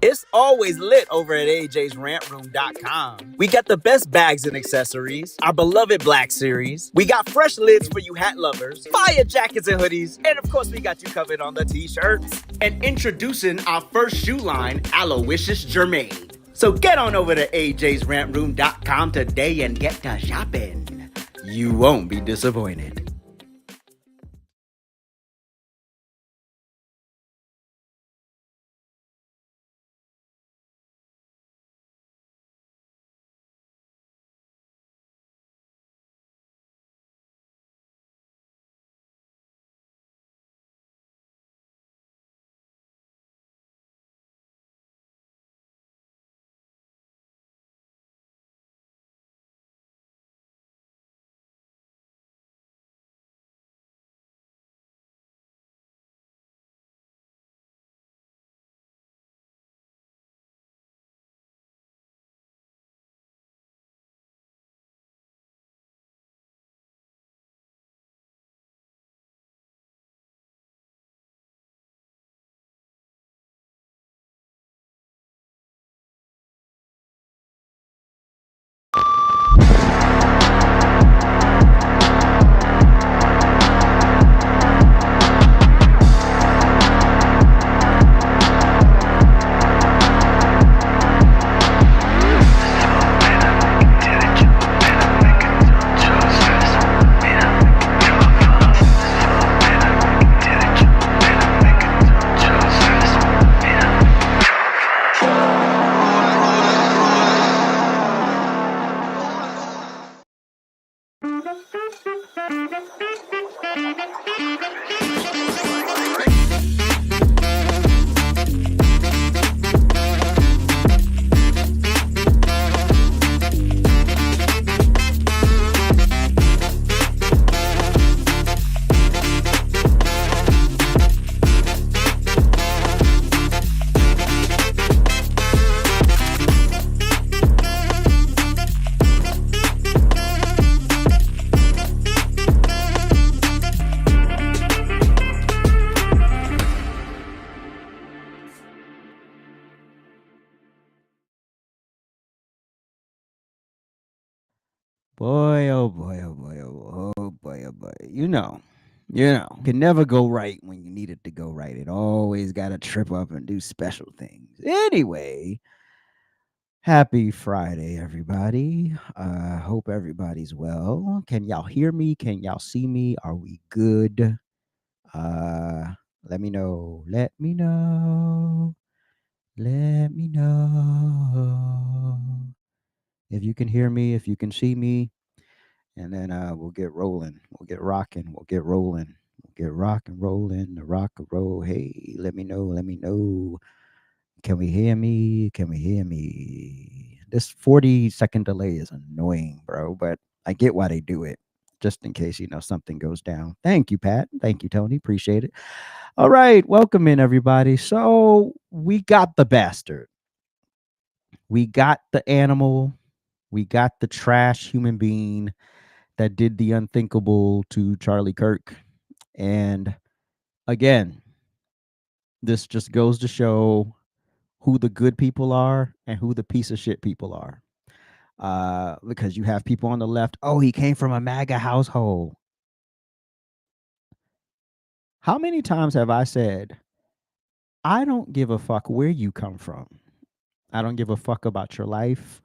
It's always lit over at AJsRANTroom.com. We got the best bags and accessories, our beloved Black Series. We got fresh lids for you hat lovers, fire jackets and hoodies, and of course we got you covered on the t-shirts. And introducing our first shoe line, Aloysius Germain. So get on over to AJsRANTroom.com today and get to shopping. You won't be disappointed. Boy, oh boy, oh boy, oh boy, oh boy. You know, can never go right when you need it to go right. It always got to trip up and do special things. Anyway, happy Friday, everybody. Hope everybody's well. Can y'all hear me? Can y'all see me? Are we good? Let me know. Let me know. Let me know if you can hear me, if you can see me. And then we'll get rolling. We'll get rocking. We'll get rolling. We'll get rock and rolling. The rock and roll. Hey, let me know. Let me know. Can we hear me? Can we hear me? This 40-second delay is annoying, bro. But I get why they do it. Just in case, something goes down. Thank you, Pat. Thank you, Tony. Appreciate it. All right. Welcome in, everybody. So we got the bastard. We got the animal. We got the trash human being that did the unthinkable to Charlie Kirk. And again, this just goes to show who the good people are and who the piece of shit people are. Because you have people on the left, oh, he came from a MAGA household. How many times have I said, I don't give a fuck where you come from. I don't give a fuck about your life.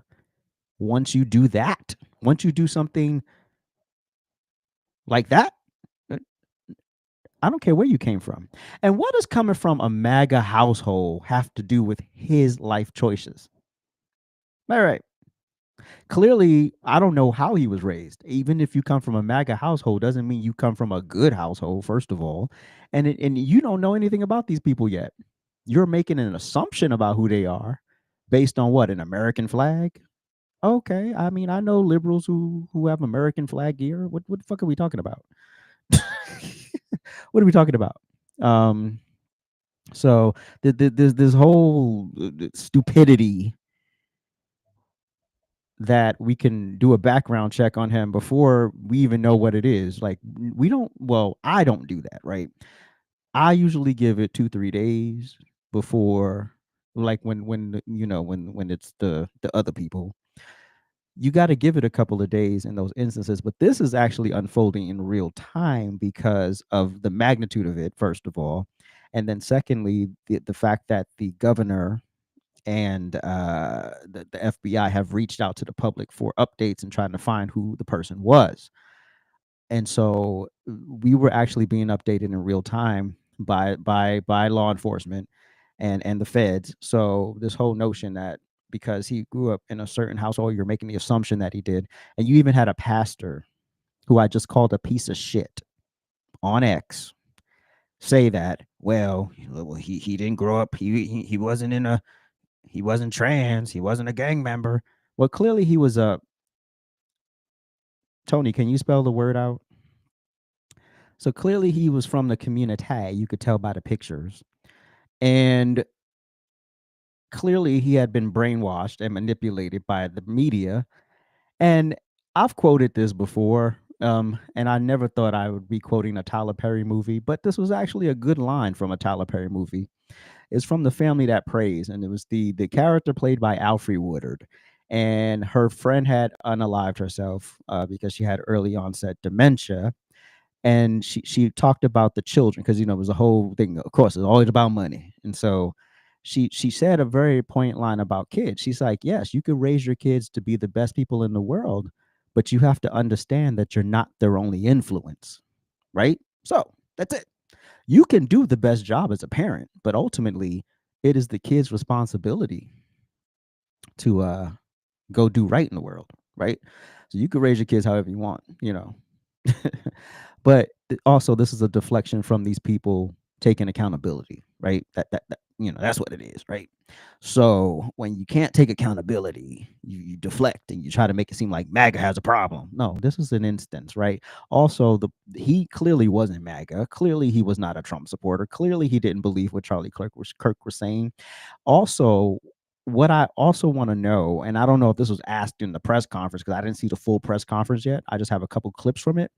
Once you do that, once you do something like that, I don't care where you came from. And what does coming from a MAGA household have to do with his life choices? All right. Clearly, I don't know how he was raised. Even if you come from a MAGA household, doesn't mean you come from a good household, first of all. And you don't know anything about these people yet. You're making an assumption about who they are based on what? An American flag? Okay. I mean, I know liberals who have American flag gear. What the fuck are we talking about? What are we talking about? So this whole stupidity that we can do a background check on him before we even know what it is. Like I don't do that, right? I usually give it 2-3 days before like when it's the other people, you got to give it a couple of days in those instances. But this is actually unfolding in real time because of the magnitude of it, first of all. And then secondly, the fact that the governor and the FBI have reached out to the public for updates and trying to find who the person was. And so we were actually being updated in real time by law enforcement and the feds. So this whole notion that because he grew up in a certain household, you're making the assumption that he did. And you even had a pastor who I just called a piece of shit on X say that, well, he didn't grow up, he wasn't in a he wasn't trans, he wasn't a gang member. Well, clearly he was a Tony, can you spell the word out? So clearly he was from the community. You could tell by the pictures. And clearly he had been brainwashed and manipulated by the media. And I've quoted this before, and I never thought I would be quoting a Tyler Perry movie, but this was actually a good line from a Tyler Perry movie. It's from The Family That Prays, and it was the character played by Alfre Woodard. And her friend had unalived herself because she had early onset dementia, and she talked about the children because it was a whole thing. Of course, it's always about money, and so she said a very poignant line about kids. She's like, yes, you could raise your kids to be the best people in the world, but you have to understand that you're not their only influence, right? So that's it. You can do the best job as a parent, but ultimately, it is the kid's responsibility to go do right in the world, right? So you could raise your kids however you want. But also this is a deflection from these people taking accountability, right? That's what it is, right? So when you can't take accountability, you deflect and you try to make it seem like MAGA has a problem. No, this is an instance, right? Also, he clearly wasn't MAGA. Clearly, he was not a Trump supporter. Clearly, he didn't believe what Kirk was saying. Also, what I also want to know, and I don't know if this was asked in the press conference because I didn't see the full press conference yet. I just have a couple clips from it.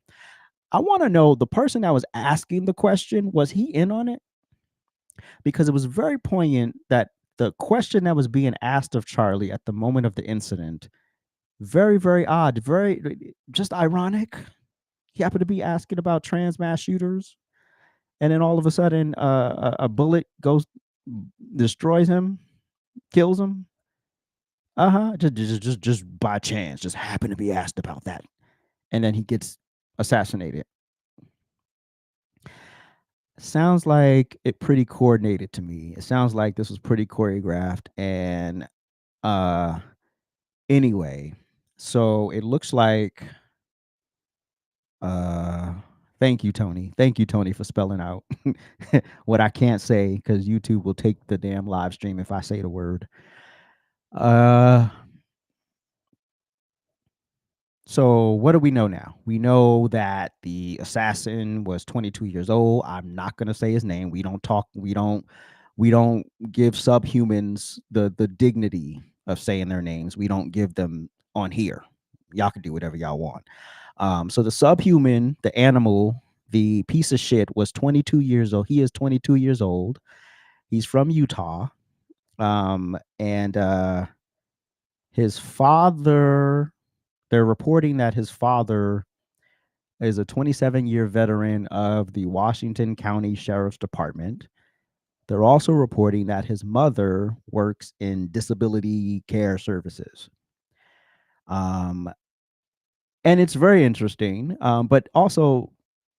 I want to know the person that was asking the question, was he in on it? Because it was very poignant that the question that was being asked of Charlie at the moment of the incident, very, very odd, very just ironic. He happened to be asking about trans mass shooters, and then all of a sudden, a bullet goes, destroys him, kills him. Just by chance, just happened to be asked about that, and then he gets assassinated. Sounds like it pretty coordinated to me. It sounds like this was pretty choreographed. And uh anyway, so it looks like uh thank you, Tony. Thank you, Tony, for spelling out what I can't say because YouTube will take the damn live stream if I say the word. Uh So what do we know now? We know that the assassin was 22 years old. I'm not going to say his name. We don't give subhumans the dignity of saying their names. We don't give them on here. Y'all can do whatever y'all want. So the subhuman, the animal, the piece of shit was 22 years old. He is 22 years old. He's from Utah. And his father, they're reporting that his father is a 27-year veteran of the Washington County Sheriff's Department. They're also reporting that his mother works in disability care services. And it's very interesting. But also,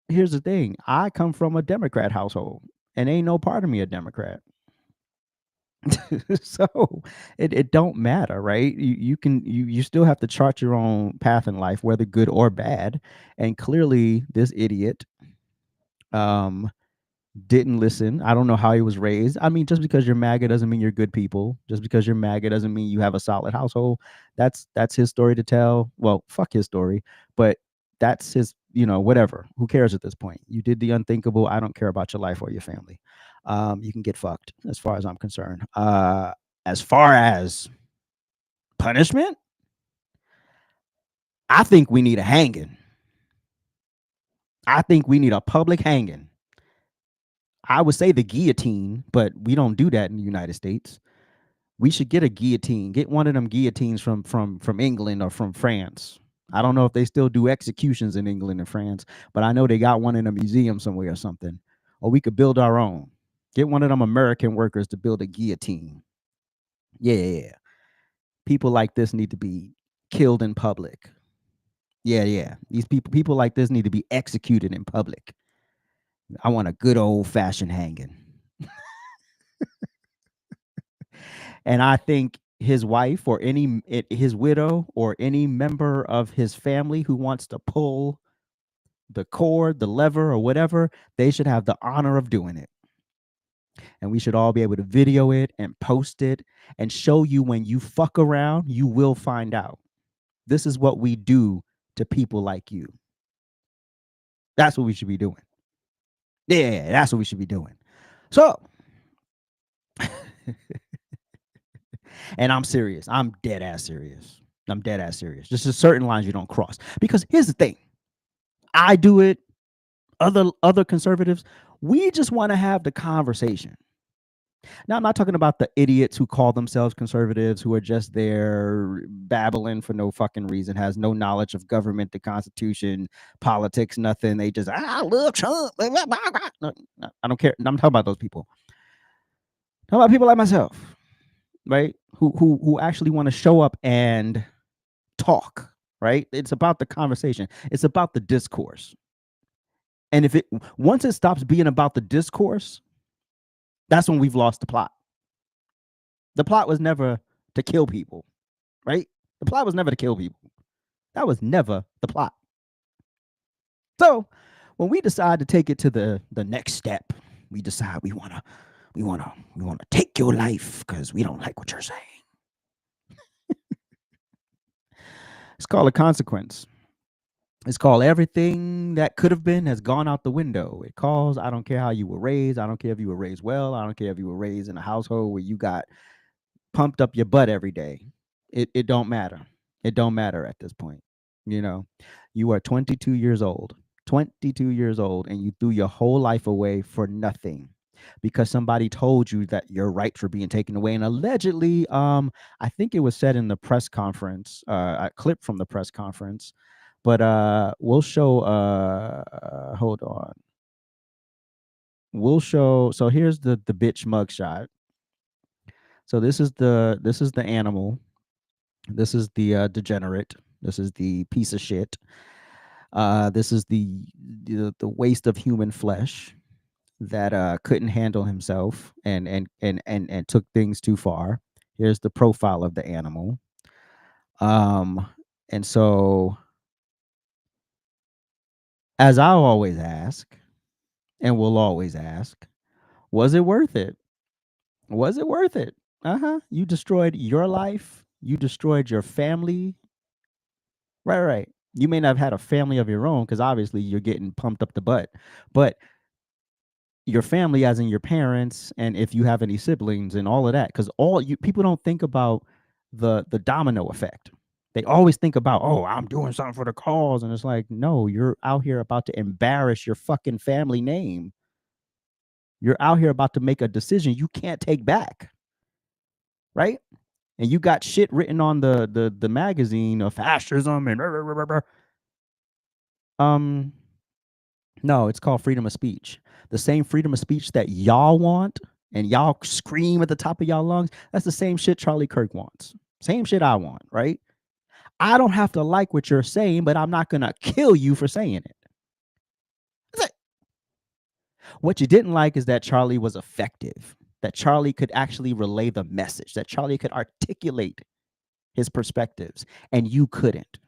here's the thing. I come from a Democrat household, and ain't no part of me a Democrat. So it don't matter, right? You still have to chart your own path in life, whether good or bad. And clearly, this idiot um didn't listen. I don't know how he was raised. I mean, just because you're MAGA doesn't mean you're good people. Just because you're MAGA doesn't mean you have a solid household. That's his story to tell. Well, fuck his story, but that's his, whatever. Who cares at this point? You did the unthinkable. I don't care about your life or your family. You can get fucked as far as I'm concerned. As far as punishment, I think we need a hanging. I think we need a public hanging. I would say the guillotine, but we don't do that in the United States. We should get a guillotine. Get one of them guillotines from England or from France. I don't know if they still do executions in England and France, but I know they got one in a museum somewhere or something. Or we could build our own. Get one of them American workers to build a guillotine. Yeah. People like this need to be killed in public. Yeah. These people like this need to be executed in public. I want a good old fashioned hanging. And I think his wife or his widow or any member of his family who wants to pull the cord, the lever, or whatever, they should have the honor of doing it. And we should all be able to video it and post it and show you when you fuck around, you will find out. This is what we do to people like you. That's what we should be doing. Yeah, that's what we should be doing. So, and I'm serious. I'm dead ass serious. Just a certain lines you don't cross. Because here's the thing. I do it. Other conservatives, we just want to have the conversation. Now, I'm not talking about the idiots who call themselves conservatives, who are just there babbling for no fucking reason, has no knowledge of government, the Constitution, politics, nothing. They just, I love Trump. No, I don't care. I'm talking about those people. I'm talking about people like myself, right? Who actually want to show up and talk, right? It's about the conversation. It's about the discourse. And if once it stops being about the discourse, that's when we've lost the plot. The plot was never to kill people, right? The plot was never to kill people. That was never the plot. So when we decide to take it to the next step, we decide we wanna take your life because we don't like what you're saying. It's called a consequence. It's called everything that could have been has gone out the window. It calls, I don't care how you were raised. I don't care if you were raised well. I don't care if you were raised in a household where you got pumped up your butt every day. It don't matter. It don't matter at this point. You know, you are 22 years old, and you threw your whole life away for nothing because somebody told you that your rights were being taken away. And allegedly, I think it was said in the press conference, a clip from the press conference, but we'll show, hold on. We'll show, so here's the bitch mugshot. So this is the animal. This is the degenerate. This is the piece of shit. This is the waste of human flesh that couldn't handle himself and took things too far. Here's the profile of the animal. And so, as I always ask, and will always ask, was it worth it? Was it worth it? You destroyed your life. You destroyed your family. Right. You may not have had a family of your own because obviously you're getting pumped up the butt, but your family, as in your parents, and if you have any siblings and all of that, because people don't think about the domino effect. They always think about, oh, I'm doing something for the cause, and it's like, no, you're out here about to embarrass your fucking family name. You're out here about to make a decision you can't take back, right? And you got shit written on the magazine of fascism and no, it's called freedom of speech. The same freedom of speech that y'all want and y'all scream at the top of y'all lungs, that's the same shit Charlie Kirk wants. Same shit I want, right? I don't have to like what you're saying, but I'm not going to kill you for saying it. That's it. What you didn't like is that Charlie was effective, that Charlie could actually relay the message, that Charlie could articulate his perspectives, and you couldn't.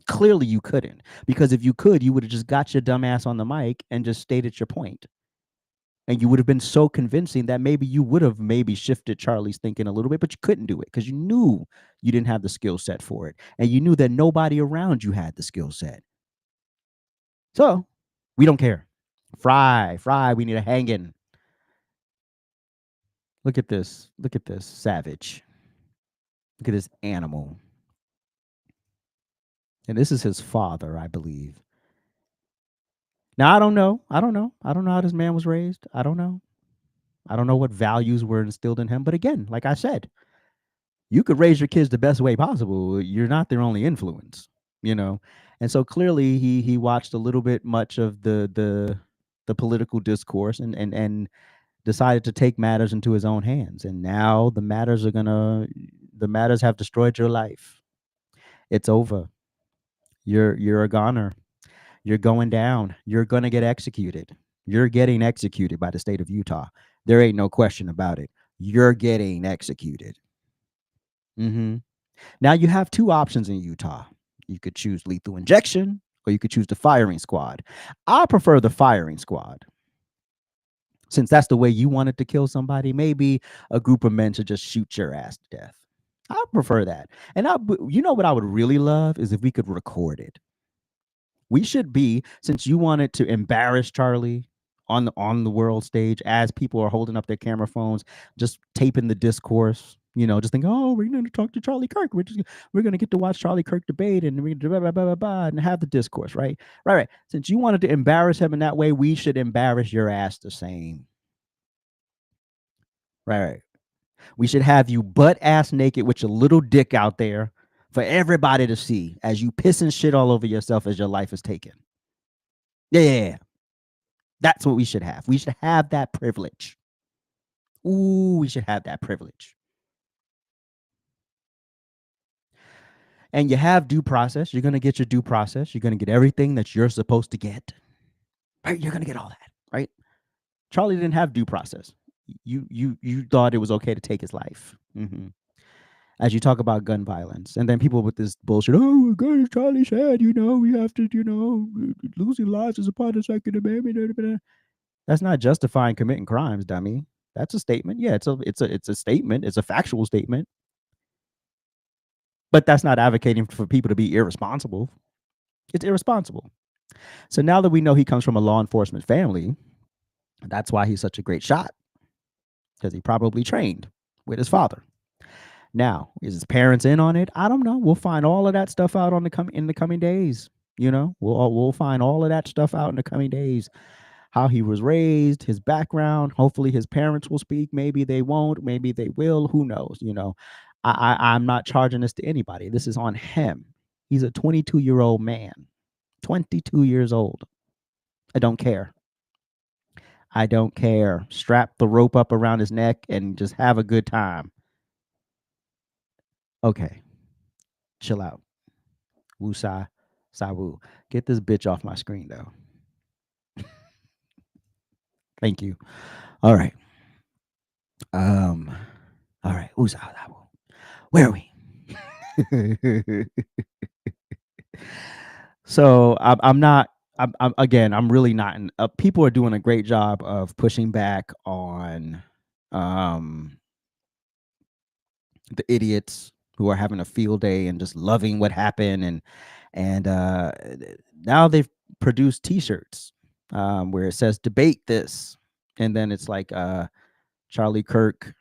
Clearly you couldn't, because if you could, you would have just got your dumb ass on the mic and just stated your point. And you would have been so convincing that maybe you would have maybe shifted Charlie's thinking a little bit, but you couldn't do it because you knew you didn't have the skill set for it. And you knew that nobody around you had the skill set. So we don't care. Fry, we need a hanging. Look at this. Look at this savage. Look at this animal. And this is his father, I believe. Now, I don't know. I don't know how this man was raised. I don't know. I don't know what values were instilled in him. But again, like I said, You could raise your kids the best way possible. You're not their only influence, you know. And so clearly he watched a little bit much of the political discourse and decided to take matters into his own hands. And now the matters have destroyed your life. It's over. You're a goner. You're going down. You're gonna get executed. You're getting executed by the state of Utah. There ain't no question about it. You're getting executed. Hmm. Now you have two options in Utah. You could choose lethal injection or you could choose the firing squad. I prefer the firing squad. Since that's the way you wanted to kill somebody, maybe a group of men should just shoot your ass to death. I prefer that. And you know what I would really love is if we could record it. We should be, since you wanted to embarrass Charlie on the world stage as people are holding up their camera phones, just taping the discourse. Just think, oh, we're going to talk to Charlie Kirk. We're going to get to watch Charlie Kirk debate and we're going to and have the discourse, right? Right. Since you wanted to embarrass him in that way, we should embarrass your ass the same. Right. We should have you butt ass naked with your little dick out there for everybody to see as you pissing shit all over yourself as your life is taken. Yeah. That's what we should have. We should have that privilege. Ooh, we should have that privilege. And you have due process. You're going to get your due process. You're going to get everything that you're supposed to get. Right? You're going to get all that, right? Charlie didn't have due process. You thought it was okay to take his life. Mm-hmm. As you talk about gun violence, and then people with this bullshit, oh, God, Charlie said, we have to, losing lives is a part of Second Amendment. That's not justifying committing crimes, dummy. That's a statement. Yeah, it's a statement. It's a factual statement. But that's not advocating for people to be irresponsible. It's irresponsible. So now that we know he comes from a law enforcement family, that's why he's such a great shot, because he probably trained with his father. Now, is his parents in on it? I don't know. We'll find all of that stuff out in the coming days. We'll find all of that stuff out in the coming days. How he was raised, his background. Hopefully, his parents will speak. Maybe they won't. Maybe they will. Who knows? I'm not charging this to anybody. This is on him. He's a 22-year-old man. 22 years old. I don't care. I don't care. Strap the rope up around his neck and just have a good time. Okay. Chill out. Woosah. Sawu. Get this bitch off my screen, though. Thank you. All right. All right. Woosah. Sawu. Where are we? So I'm not. I'm really not. People are doing a great job of pushing back on the idiots who are having a field day and just loving what happened, and now they've produced T-shirts where it says "debate this," and then it's like Charlie Kirk's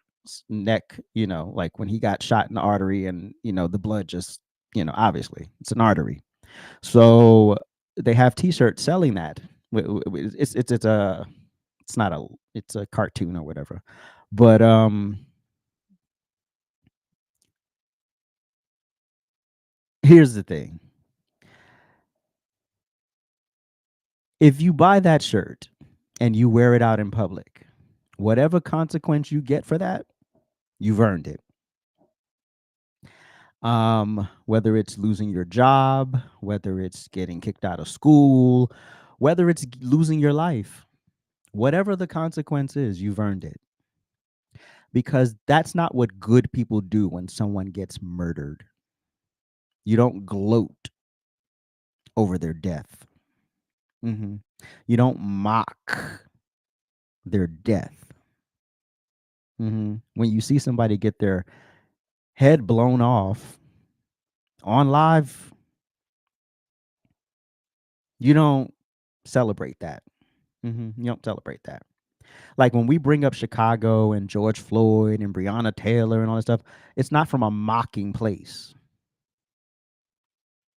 neck, like when he got shot in the artery, and the blood just, obviously it's an artery. So they have T-shirts selling that. It's a cartoon or whatever, but here's the thing. If you buy that shirt and you wear it out in public, whatever consequence you get for that, you've earned it. Whether it's losing your job, whether it's getting kicked out of school, whether it's losing your life, whatever the consequence is, you've earned it. Because that's not what good people do when someone gets murdered. You don't gloat over their death. Mm-hmm. You don't mock their death. Mm-hmm. When you see somebody get their head blown off on live, you don't celebrate that. Mm-hmm. You don't celebrate that. Like when we bring up Chicago and George Floyd and Breonna Taylor and all that stuff, it's not from a mocking place.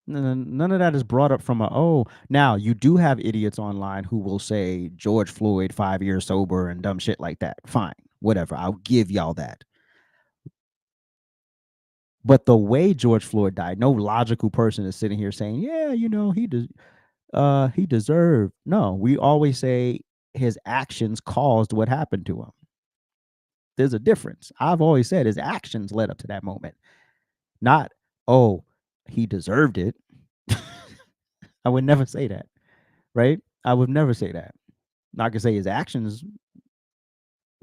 None of that is brought up from now you do have idiots online who will say George Floyd 5 years sober and dumb shit like that. Fine, whatever. I'll give y'all that. But the way George Floyd died, no logical person is sitting here saying, "Yeah, he deserved." No, we always say his actions caused what happened to him. There's a difference. I've always said his actions led up to that moment, not, "Oh, he deserved it." I would never say that, right? I would never say that. Not gonna say his actions,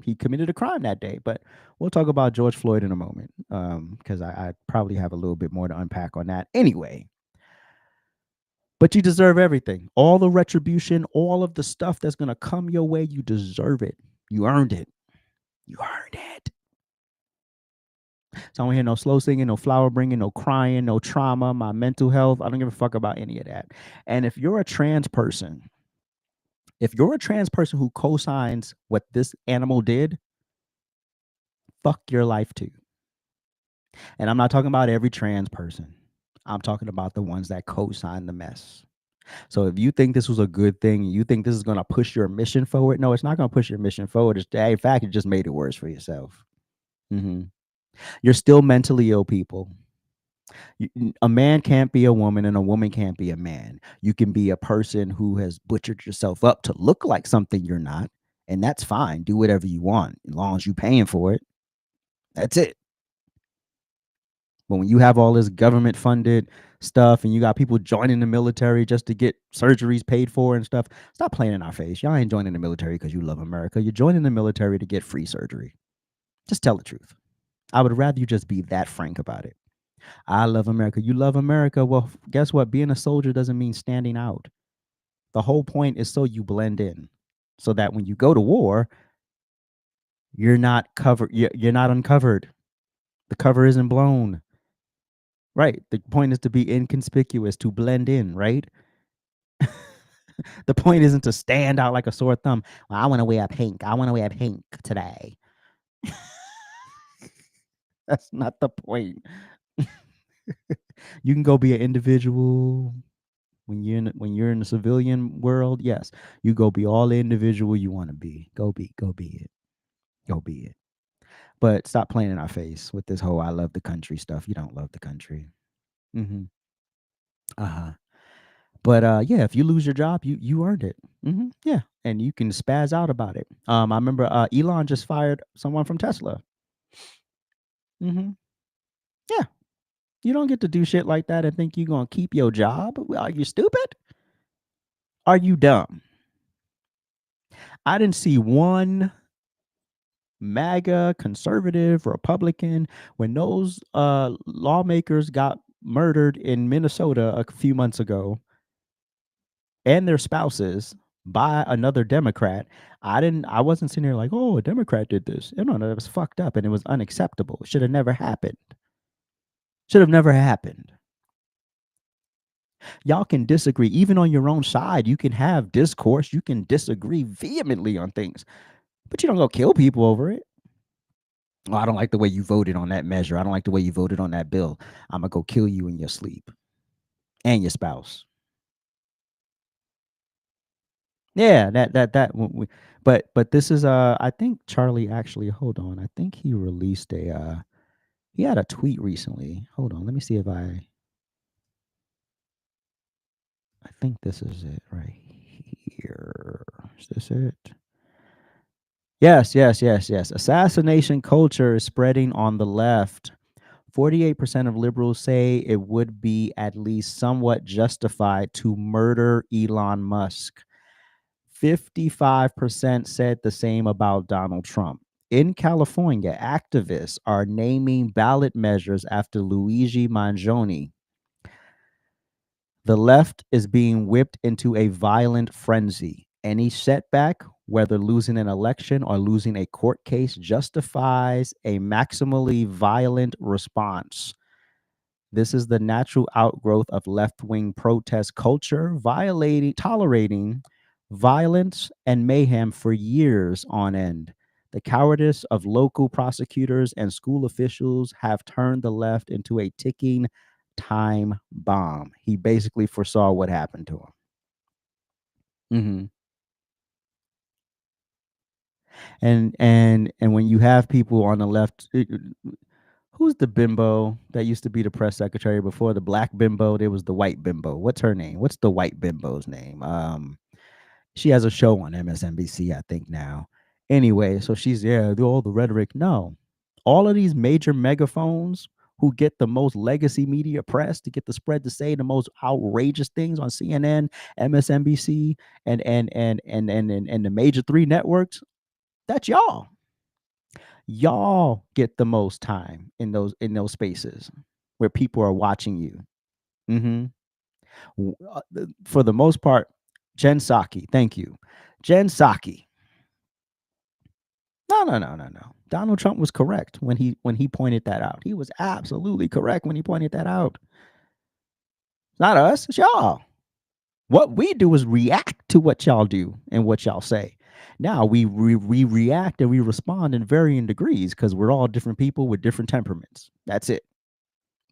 he committed a crime that day, but we'll talk about George Floyd in a moment, because I probably have a little bit more to unpack on that anyway. But you deserve everything. All the retribution, all of the stuff that's gonna come your way, you deserve it. You earned it. You earned it. So I don't hear no slow singing, no flower bringing, no crying, no trauma, my mental health. I don't give a fuck about any of that. And if you're a trans person who co-signs what this animal did, fuck your life too. And I'm not talking about every trans person. I'm talking about the ones that co-sign the mess. So if you think this was a good thing, you think this is going to push your mission forward, no, it's not going to push your mission forward. In fact, it just made it worse for yourself. Mhm. You're still mentally ill people. A man can't be a woman and a woman can't be a man. You can be a person who has butchered yourself up to look like something you're not, and that's fine. Do whatever you want as long as you're paying for it. That's it. But when you have all this government funded stuff and you got people joining the military just to get surgeries paid for and stuff, stop playing in our face. Y'all ain't joining the military because you love America. You're joining the military to get free surgery. Just tell the truth. I would rather you just be that frank about it. I love America. You love America. Well, guess what? Being a soldier doesn't mean standing out. The whole point is so you blend in, so that when you go to war, you're not covered. You're not uncovered. The cover isn't blown. Right. The point is to be inconspicuous, to blend in, right? The point isn't to stand out like a sore thumb. Well, I want to wear pink. I want to wear pink today. That's not the point. You can go be an individual when you're in the civilian world. Yes, you go be all the individual you want to be. Go be it. Go be it. But stop playing in our face with this whole "I love the country" stuff. You don't love the country. Hmm. Uh-huh. But yeah, if you lose your job, you earned it. Yeah, and you can spaz out about it. I remember Elon just fired someone from Tesla. Hmm. Yeah, you don't get to do shit like that and think you're gonna keep your job. Are you stupid? Are you dumb? I didn't see one MAGA, conservative, Republican when those lawmakers got murdered in Minnesota a few months ago and their spouses by another Democrat. I wasn't sitting here like, oh, a Democrat did this. No, it was fucked up and it was unacceptable. It should have never happened. Should have never happened. Y'all can disagree. Even on your own side, you can have discourse. You can disagree vehemently on things, but you don't go kill people over it. Oh, I don't like the way you voted on that measure. I don't like the way you voted on that bill. I'm gonna go kill you in your sleep and your spouse. Yeah, but this is I think Charlie actually, hold on. I think he released he had a tweet recently. Hold on, let me see if I think this is it right here. Is this it? Yes. Assassination culture is spreading on the left. 48% of liberals say it would be at least somewhat justified to murder Elon Musk. 55% said the same about Donald Trump. In California, activists are naming ballot measures after Luigi Mangione. The left is being whipped into a violent frenzy. Any setback, whether losing an election or losing a court case, justifies a maximally violent response. This is the natural outgrowth of left-wing protest culture, tolerating violence and mayhem for years on end. The cowardice of local prosecutors and school officials have turned the left into a ticking time bomb. He basically foresaw what happened to him. And when you have people on the left, Who's the bimbo that used to be the press secretary before the black bimbo? There was the white bimbo. What's her name? What's the white bimbo's name? She has a show on MSNBC, I think now. Anyway, so she's do all the rhetoric. No, all of these major megaphones who get the most legacy media press to get the spread to say the most outrageous things on CNN, MSNBC, and the major three networks. That's y'all. Y'all get the most time in those spaces where people are watching you. Mm-hmm. For the most part, Jen Psaki, thank you. Jen Psaki. No. Donald Trump was correct when he pointed that out. He was absolutely correct when he pointed that out. Not us, it's y'all. What we do is react to what y'all do and what y'all say. Now we react and we respond in varying degrees because we're all different people with different temperaments. That's it.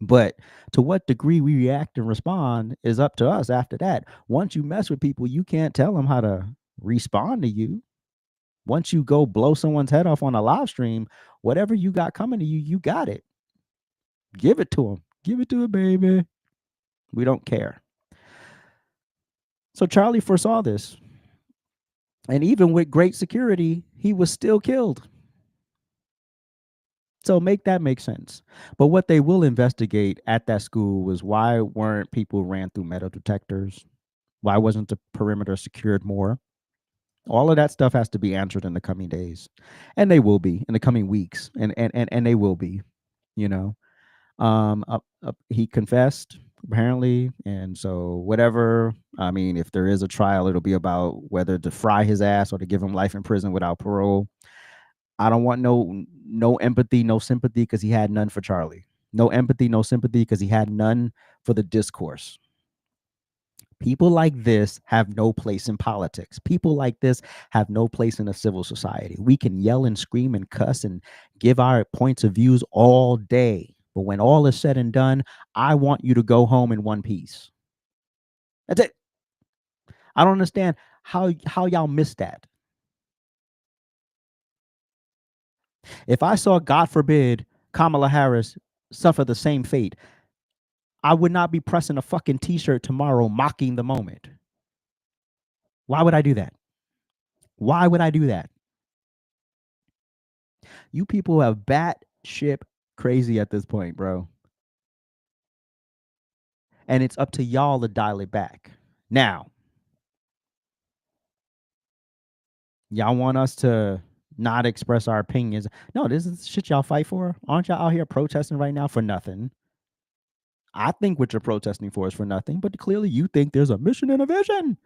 But to what degree we react and respond is up to us after that. Once you mess with people, you can't tell them how to respond to you. Once you go blow someone's head off on a live stream, whatever you got coming to you, you got it. Give it to them. Give it to it, baby. We don't care. So Charlie foresaw this. And even with great security, he was still killed. So make that make sense. But what they will investigate at that school was why weren't people ran through metal detectors? Why wasn't the perimeter secured more? All of that stuff has to be answered in the coming days. And they will be in the coming weeks. And they will be, you know. He confessed apparently, and so whatever. I mean, if there is a trial, it'll be about whether to fry his ass or to give him life in prison without parole. I don't want no empathy, no sympathy, because he had none for Charlie. No empathy, no sympathy, because he had none for the discourse. People like this have no place in politics. People like this have no place in a civil society. We can yell and scream and cuss and give our points of views all day. But when all is said and done, I want you to go home in one piece. That's it. I don't understand how y'all missed that. If I saw, God forbid, Kamala Harris suffer the same fate, I would not be pressing a fucking t-shirt tomorrow mocking the moment. Why would I do that? Why would I do that? You people have batshit crazy at this point, bro. And it's up to y'all to dial it back. Now, y'all want us to not express our opinions. No, this is shit y'all fight for. Aren't y'all out here protesting right now for nothing? I think what you're protesting for is for nothing, but clearly you think there's a mission and a vision.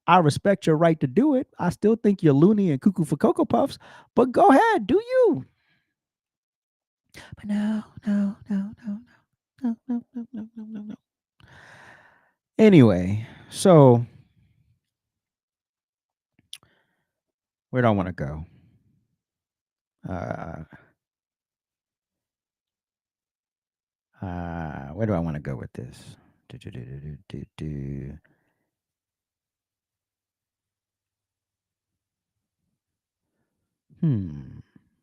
I respect your right to do it. I still think you're loony and cuckoo for Cocoa Puffs, but go ahead, do you? But no. Anyway, so where do I want to go? Where do I want to go with this?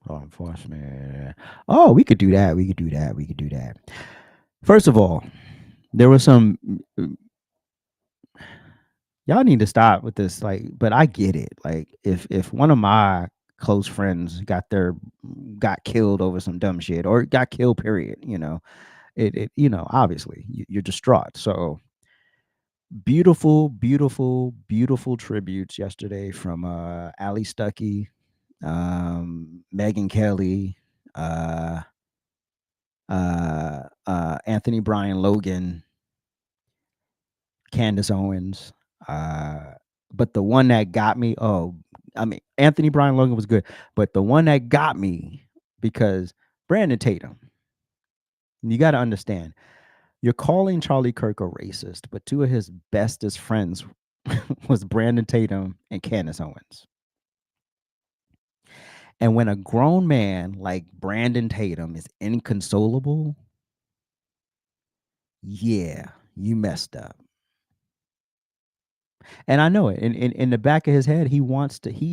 Law enforcement. Oh, we could do that. We could do that. We could do that. First of all, there was some. Y'all need to stop with this. Like, but I get it. Like, if one of my close friends got killed over some dumb shit or got killed, period. It obviously you're distraught. So beautiful, beautiful, beautiful tributes yesterday from Ali Stuckey, Megyn Kelly, Anthony Bryan Logan, Candace Owens. But the one that got me, Anthony Bryan Logan was good, but the one that got me, because Brandon Tatum, you got to understand, you're calling Charlie Kirk a racist, but two of his bestest friends was Brandon Tatum and Candace Owens. And when a grown man like Brandon Tatum is inconsolable, yeah, you messed up. And I know it. In the back of his head, he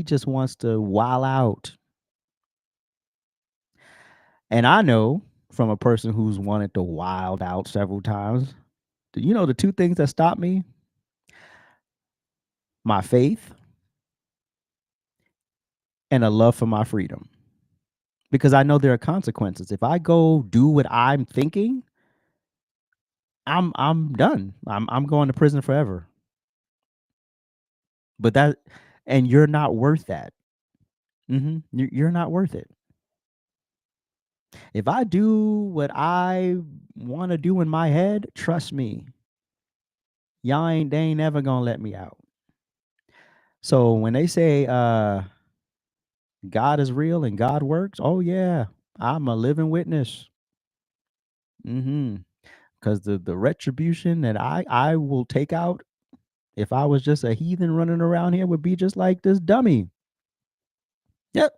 just wants to wild out. And I know from a person who's wanted to wild out several times, the two things that stop me? My faith and a love for my freedom. Because I know there are consequences. If I go do what I'm thinking, I'm done. I'm going to prison forever. But and you're not worth that. You're not worth it. If I do what I want to do in my head, trust me, they ain't never gonna let me out. So when they say God is real and God works, oh yeah, I'm a living witness. Because the retribution that I will take out if I was just a heathen running around here would be just like this dummy. Yep.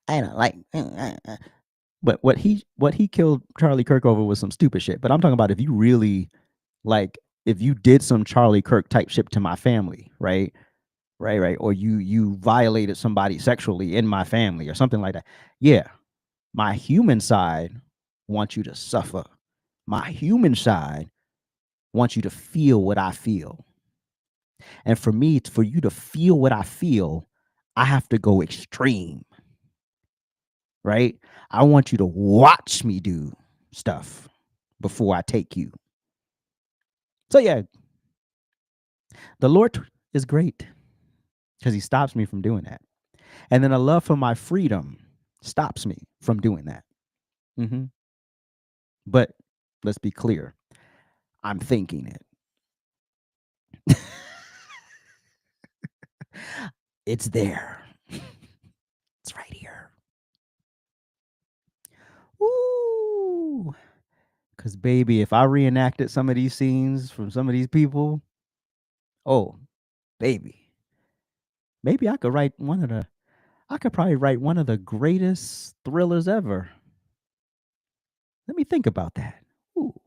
I don't like. But what he killed Charlie Kirk over was some stupid shit. But I'm talking about if you really if you did some Charlie Kirk type shit to my family, right? Right, or you violated somebody sexually in my family or something like that. Yeah, my human side wants you to suffer. My human side wants you to feel what I feel. And for you to feel what I feel, I have to go extreme, right? I want you to watch me do stuff before I take you. So yeah, the Lord is great because he stops me from doing that. And then a love for my freedom stops me from doing that. But let's be clear, I'm thinking it. It's there. It's right here. Ooh. Because, baby, if I reenacted some of these scenes from some of these people, oh, baby, maybe I could probably write one of the greatest thrillers ever. Let me think about that. Ooh,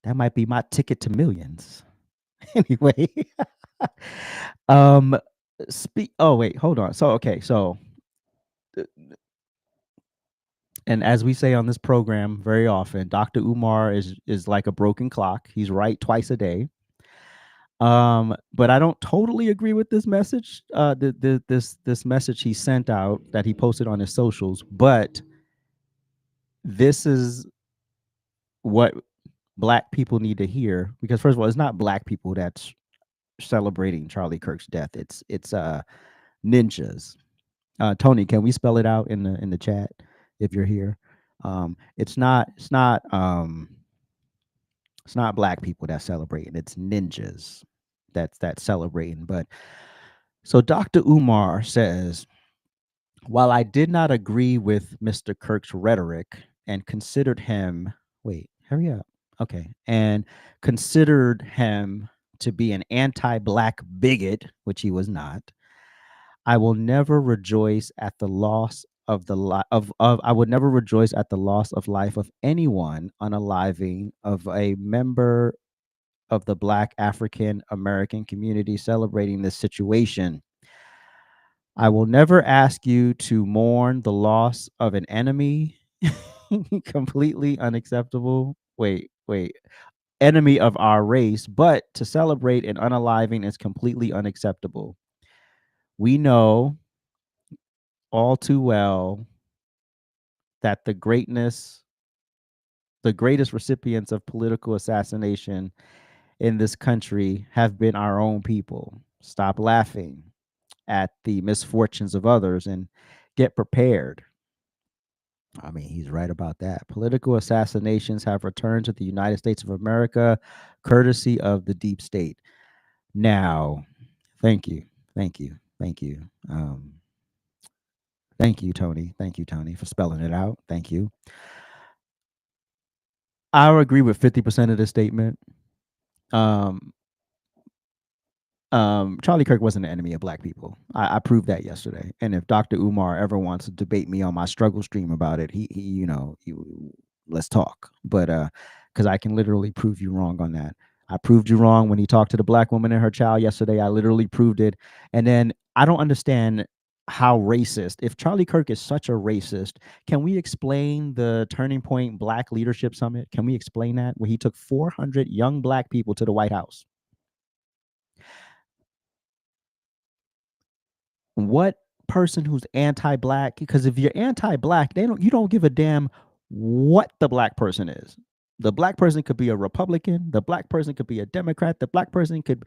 that might be my ticket to millions. Anyway, um, oh wait, hold on. So okay, so and as we say on this program very often, Dr. Umar is like a broken clock. He's right twice a day. But I don't totally agree with this message. This message he sent out that he posted on his socials. But this is what Black people need to hear, because first of all, it's not Black people that's celebrating Charlie Kirk's death. It's ninjas. Tony, can we spell it out in the chat if you're here? It's not Black people that's celebrating. It's ninjas that's celebrating. But so Dr. Umar says, while I did not agree with Mr. Kirk's rhetoric and considered him, wait, hurry up. Okay. And considered him to be an anti-Black bigot, which he was not, I will never rejoice at the loss of I would never rejoice at the loss of life of anyone unaliving of a member of the Black African American community celebrating this situation. I will never ask you to mourn the loss of an enemy. Completely unacceptable. Wait. Enemy of our race, but to celebrate an unaliving is completely unacceptable. We know all too well that the greatest recipients of political assassination in this country have been our own people. Stop laughing at the misfortunes of others and get prepared. I mean, he's right about that. Political assassinations have returned to the United States of America, courtesy of the deep state. Now, thank you. Thank you, Tony. Thank you, Tony, for spelling it out. Thank you. I agree with 50% of this statement. Charlie Kirk wasn't an enemy of Black people. I proved that yesterday. And if Dr. Umar ever wants to debate me on my struggle stream about it, let's talk. But because I can literally prove you wrong on that. I proved you wrong when he talked to the Black woman and her child yesterday. I literally proved it. And then I don't understand how racist. If Charlie Kirk is such a racist, can we explain the Turning Point Black Leadership Summit? Can we explain that where he took 400 young black people to the White House? What person who's anti-black? Because if you're anti-black, you don't give a damn what the black person is. The black person could be a Republican. The black person could be a Democrat. The black person could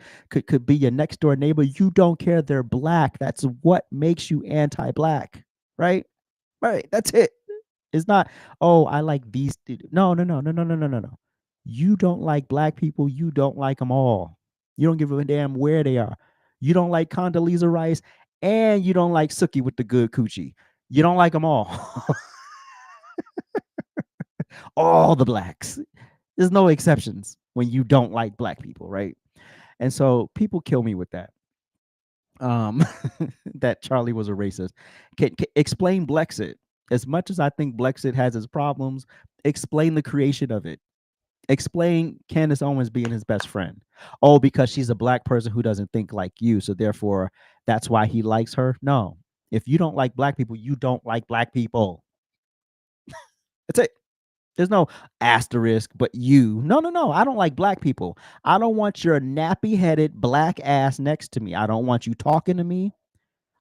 be your next door neighbor. You don't care. They're black. That's what makes you anti-black, right? Right. That's it. It's not, oh, I like these. No, no, no, no, no, no, no, no, no. You don't like black people. You don't like them all. You don't give a damn where they are. You don't like Condoleezza Rice, and you don't like Sookie with the good coochie. You don't like them all. All the blacks. There's no exceptions when you don't like black people, right? And so people kill me with that. That Charlie was a racist. Can explain Blexit. As much as I think Blexit has its problems, explain the creation of it. Explain Candace Owens being his best friend. Oh, because she's a black person who doesn't think like you, so therefore that's why he likes her. No. If you don't like black people, you don't like black people. That's it. There's no asterisk, but you. No, no, no. I don't like black people. I don't want your nappy headed black ass next to me. I don't want you talking to me.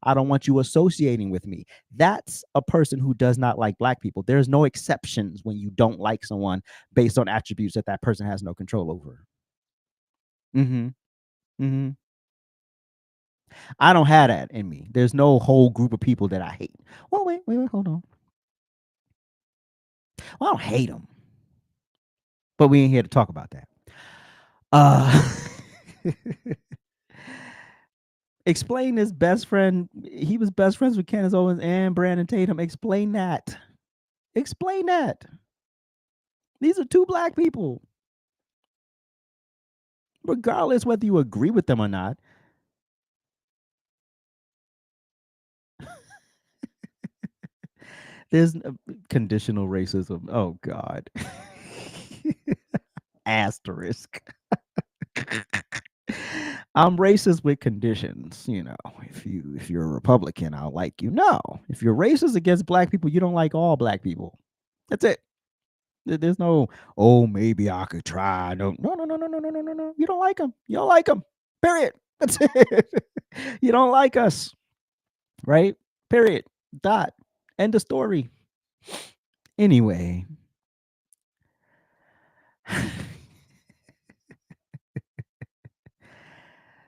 I don't want you associating with me. That's a person who does not like black people. There's no exceptions when you don't like someone based on attributes that that person has no control over. Mm-hmm. Mm-hmm. I don't have that in me. There's no whole group of people that I hate. Well, wait, hold on. Well, I don't hate them, but we ain't here to talk about that. Uh, explain his best friend. He was best friends with Candace Owens and Brandon Tatum. Explain that. Explain that. These are two black people. Regardless whether you agree with them or not. There's conditional racism. Oh God. Asterisk. I'm racist with conditions. You know, if you're a Republican, I'll like you. No, if you're racist against black people, you don't like all black people. That's it. There's no, oh, maybe I could try. No, no, no, no, no, no, no, no, no, no. You don't like them. You don't like them. Period. That's it. You don't like us, right? Period. Dot. End of story. Anyway.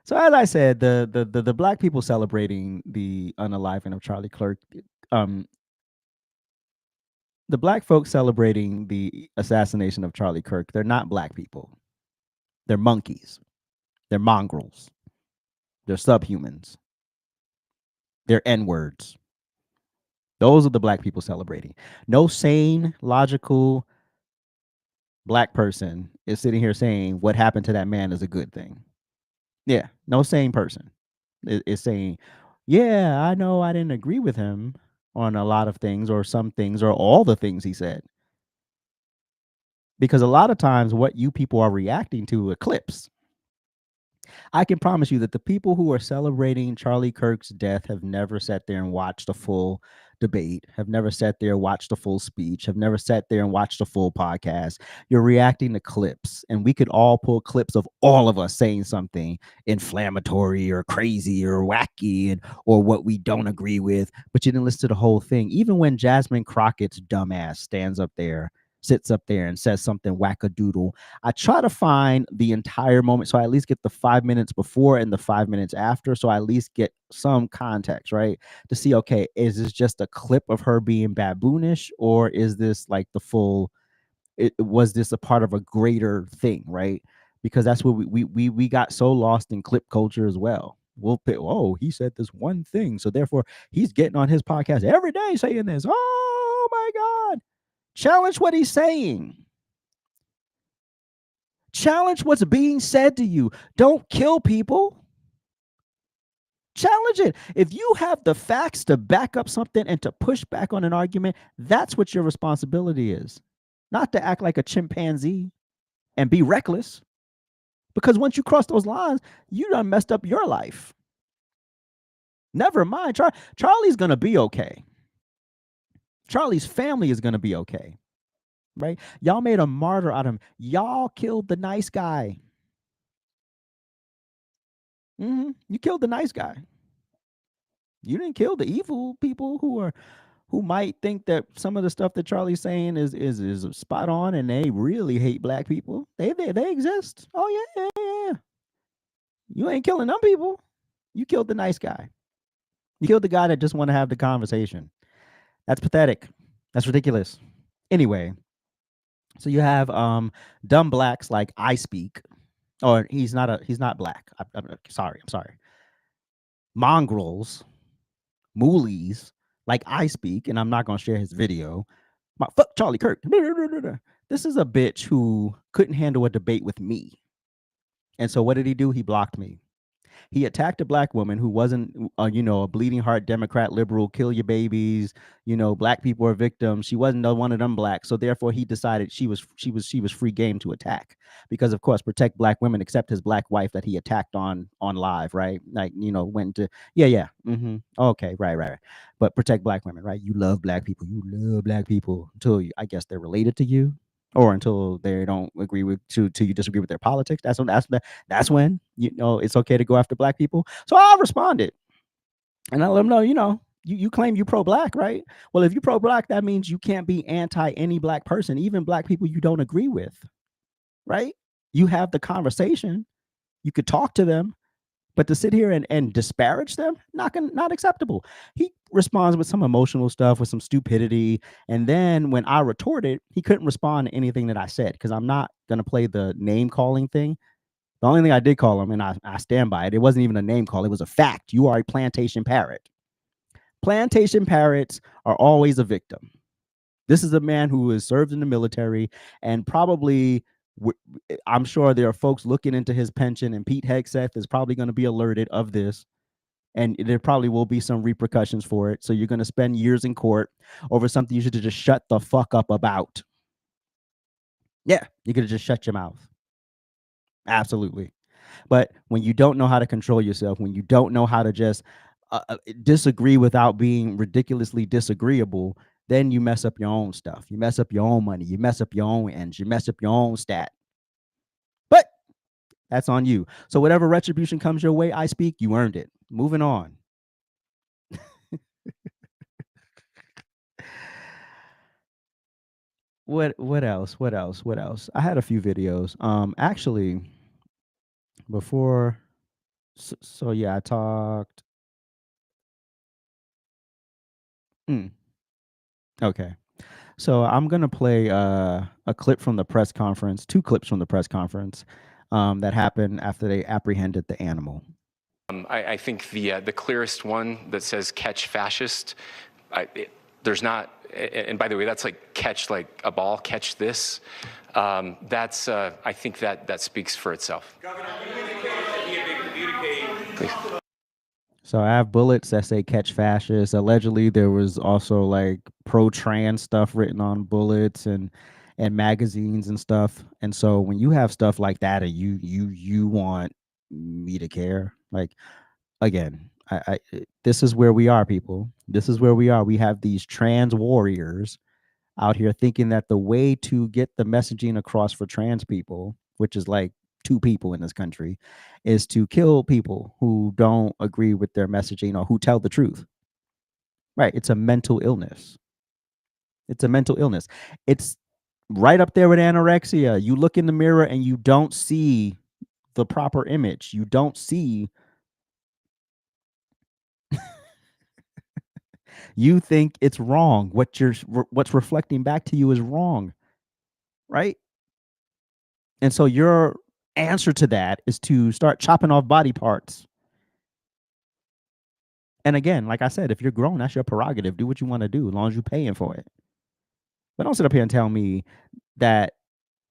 So as I said, the black people celebrating the unaliving of Charlie Kirk, um, the black folks celebrating the assassination of Charlie Kirk, they're not black people. They're monkeys. They're mongrels. They're subhumans. They're N-words. Those are the black people celebrating. No sane, logical black person is sitting here saying what happened to that man is a good thing. Yeah, no sane person is saying, yeah, I know I didn't agree with him on a lot of things or some things or all the things he said. Because a lot of times what you people are reacting to eclipse. I can promise you that the people who are celebrating Charlie Kirk's death have never sat there and watched a full debate, have never sat there and watched a full speech, have never sat there and watched a full podcast. You're reacting to clips, and we could all pull clips of all of us saying something inflammatory or crazy or wacky and or what we don't agree with, but you didn't listen to the whole thing. Even when Jasmine Crockett's dumbass stands up there, sits up there and says something wackadoodle, I try to find the entire moment. So I at least get the 5 minutes before and the 5 minutes after. So I at least get some context, right? To see, okay, is this just a clip of her being baboonish, or is this like the full, was this a part of a greater thing, right? Because that's what we got so lost in clip culture as well. We'll pick, oh, he said this one thing, so therefore he's getting on his podcast every day saying this. Oh my God. Challenge what he's saying. Challenge what's being said to you. Don't kill people. Challenge it. If you have the facts to back up something and to push back on an argument, that's what your responsibility is. Not to act like a chimpanzee and be reckless. Because once you cross those lines, you done messed up your life. Never mind. Charlie's gonna be okay. Charlie's family is gonna be okay. Right? Y'all made a martyr out of him. Y'all killed the nice guy. You killed the nice guy. You didn't kill the evil people who might think that some of the stuff that Charlie's saying is spot on, and they really hate black people. They exist. Oh yeah, yeah. You ain't killing them people. You killed the nice guy. You killed the guy that just want to have the conversation. That's pathetic. That's ridiculous. Anyway, so you have dumb blacks like I speak, or he's not black. I'm sorry. Mongrels, moolies like I speak, and I'm not gonna share his video. Fuck Charlie Kirk. This is a bitch who couldn't handle a debate with me. And so what did he do? He blocked me. He attacked a black woman who wasn't, a bleeding heart Democrat liberal, kill your babies. Black people are victims. She wasn't one of them blacks, so therefore he decided she was free game to attack, because of course protect black women, except his black wife that he attacked on live, right? Like went to okay, right. But protect black women, right? You love black people. You love black people until I guess they're related to you, or until they don't agree with to you disagree with their politics. That's when it's okay to go after black people. So I responded, and I let them know, you claim you pro-black, right? Well, if you pro-black, that means you can't be anti any black person, even black people you don't agree with, right? You have the conversation, you could talk to them, but to sit here and disparage them, not acceptable. He responds with some emotional stuff, with some stupidity. And then when I retorted, he couldn't respond to anything that I said, because I'm not going to play the name calling thing. The only thing I did call him, and I stand by it, it wasn't even a name call. It was a fact. You are a plantation parrot. Plantation parrots are always a victim. This is a man who has served in the military, and probably I'm sure there are folks looking into his pension, and Pete Hegseth is probably going to be alerted of this, and there probably will be some repercussions for it. So you're going to spend years in court over something you should have just shut the fuck up about. Yeah, you could have just shut your mouth. Absolutely. But when you don't know how to control yourself, when you don't know how to just disagree without being ridiculously disagreeable, then you mess up your own stuff. You mess up your own money. You mess up your own ends. You mess up your own stat. But that's on you. So whatever retribution comes your way, I speak, you earned it. Moving on. What else? I had a few videos. Actually, before so yeah, I talked. Okay. So I'm gonna play a clip from the press conference, two clips from the press conference that happened after they apprehended the animal. I think the clearest one that says "catch fascist," there's not. And by the way, that's like catch like a ball, catch this. That's I think that speaks for itself. Governor, you indicated that he had been communicating. Please. So I have bullets that say "catch fascists." Allegedly, there was also like pro-trans stuff written on bullets and magazines and stuff. And so when you have stuff like that, and you want me to care, like again, this is where we are, people. This is where we are. We have these trans warriors out here thinking that the way to get the messaging across for trans people, which is like 2 people in this country, is to kill people who don't agree with their messaging or who tell the truth. Right? It's a mental illness. It's a mental illness. It's right up there with anorexia. You look in the mirror and you don't see the proper image. You don't see you think it's wrong. What's reflecting back to you is wrong. Right? And so your answer to that is to start chopping off body parts. And again, like I said, if you're grown, that's your prerogative. Do what you want to do as long as you're paying for it. But don't sit up here and tell me that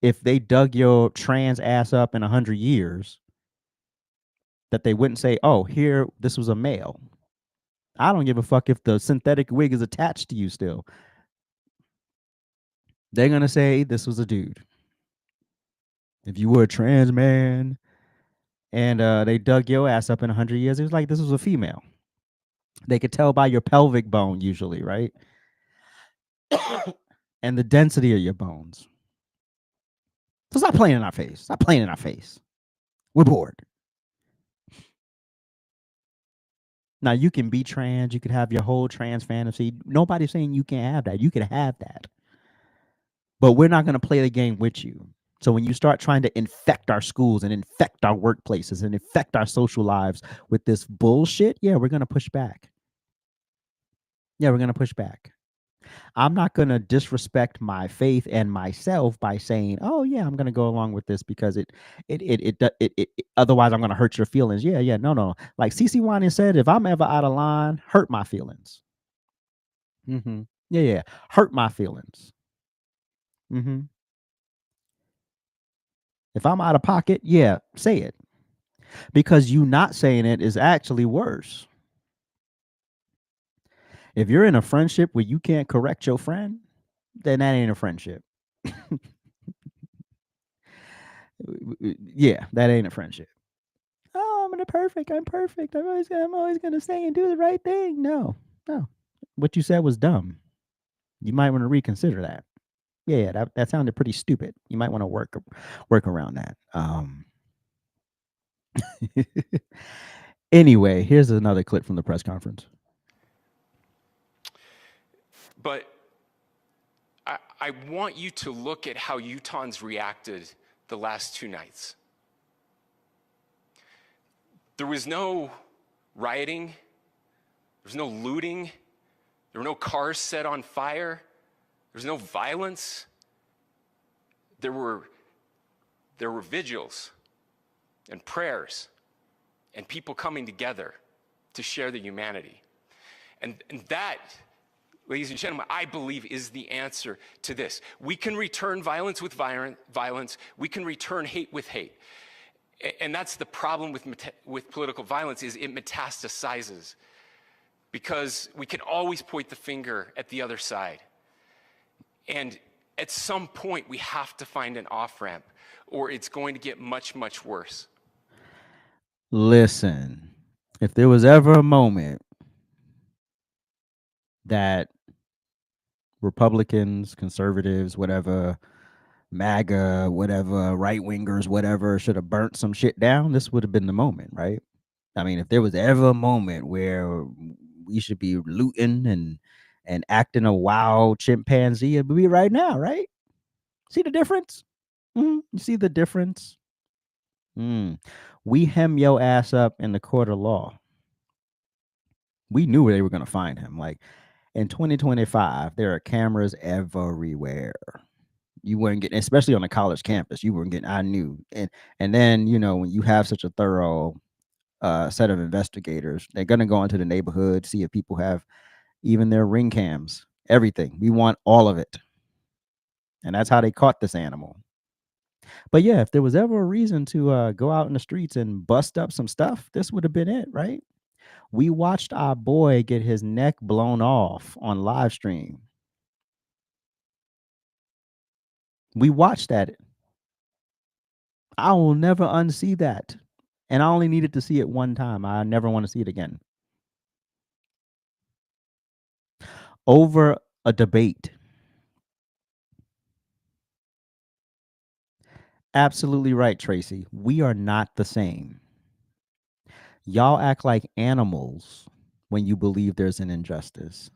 if they dug your trans ass up in 100 years, that they wouldn't say, oh, here, this was a male. I don't give a fuck if the synthetic wig is attached to you still. They're going to say this was a dude. If you were a trans man and they dug your ass up in 100 years, it was like this was a female. They could tell by your pelvic bone usually, right? And the density of your bones. So stop playing in our face. Stop playing in our face. We're bored. Now you can be trans. You could have your whole trans fantasy. Nobody's saying you can't have that. You could have that. But we're not going to play the game with you. So when you start trying to infect our schools and infect our workplaces and infect our social lives with this bullshit, yeah, we're going to push back. Yeah, we're going to push back. I'm not going to disrespect my faith and myself by saying, "Oh yeah, I'm going to go along with this because it otherwise I'm going to hurt your feelings." Yeah, no. Like CC Wani said, if I'm ever out of line, hurt my feelings. Yeah, hurt my feelings. If I'm out of pocket, yeah, say it. Because you not saying it is actually worse. If you're in a friendship where you can't correct your friend, then that ain't a friendship. Yeah, that ain't a friendship. Oh, I'm perfect. I'm perfect. I'm always gonna say and do the right thing. No. What you said was dumb. You might want to reconsider that. Yeah, that sounded pretty stupid. You might want to work around that. Anyway, here's another clip from the press conference. But I want you to look at how Utahns reacted the last 2 nights. There was no rioting, there was no looting, there were no cars set on fire, there was no violence. There were vigils and prayers and people coming together to share the humanity. And that, ladies and gentlemen, I believe is the answer to this. We can return violence with violence. We can return hate with hate. And that's the problem with political violence, is it metastasizes, because we can always point the finger at the other side. And at some point, we have to find an off-ramp, or it's going to get much, much worse. Listen, if there was ever a moment that Republicans, conservatives, whatever, MAGA, whatever, right wingers, whatever, should have burnt some shit down, this would have been the moment, right? I mean, if there was ever a moment where we should be looting and acting a wild chimpanzee, it would be right now, right? See the difference? You see the difference? We hem your ass up in the court of law. We knew where they were going to find him. Like in 2025, there are cameras everywhere. You weren't getting, especially on a college campus, you weren't getting, I knew. And then, when you have such a thorough set of investigators, they're going to go into the neighborhood, see if people have even their ring cams, everything. We want all of it. And that's how they caught this animal. But yeah, if there was ever a reason to go out in the streets and bust up some stuff, this would have been it, right? We watched our boy get his neck blown off on live stream. We watched that. I will never unsee that. And I only needed to see it one time. I never want to see it again. Over a debate. Absolutely right, Tracy. We are not the same. Y'all act like animals when you believe there's an injustice.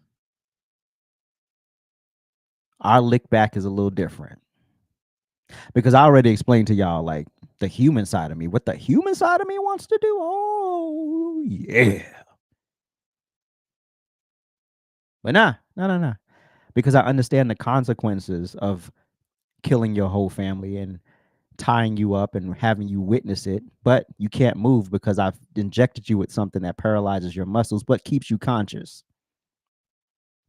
Our lick back is a little different. Because I already explained to y'all, like, the human side of me, what the human side of me wants to do. Oh, yeah. But nah. Because I understand the consequences of killing your whole family and tying you up and having you witness it, but you can't move because I've injected you with something that paralyzes your muscles but keeps you conscious.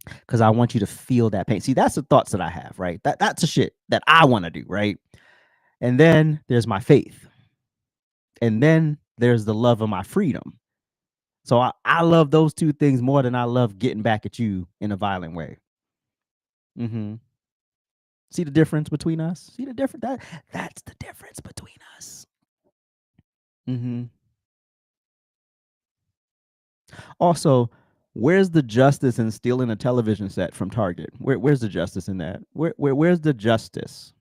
Because I want you to feel that pain. See, that's the thoughts that I have, right? That's the shit that I want to do, right? And then there's my faith. And then there's the love of my freedom. So I love those two things more than I love getting back at you in a violent way. See the difference between us? See the difference? That's the difference between us. Also, Where's the justice in stealing a television set from Target? Where's the justice in that? Where's the justice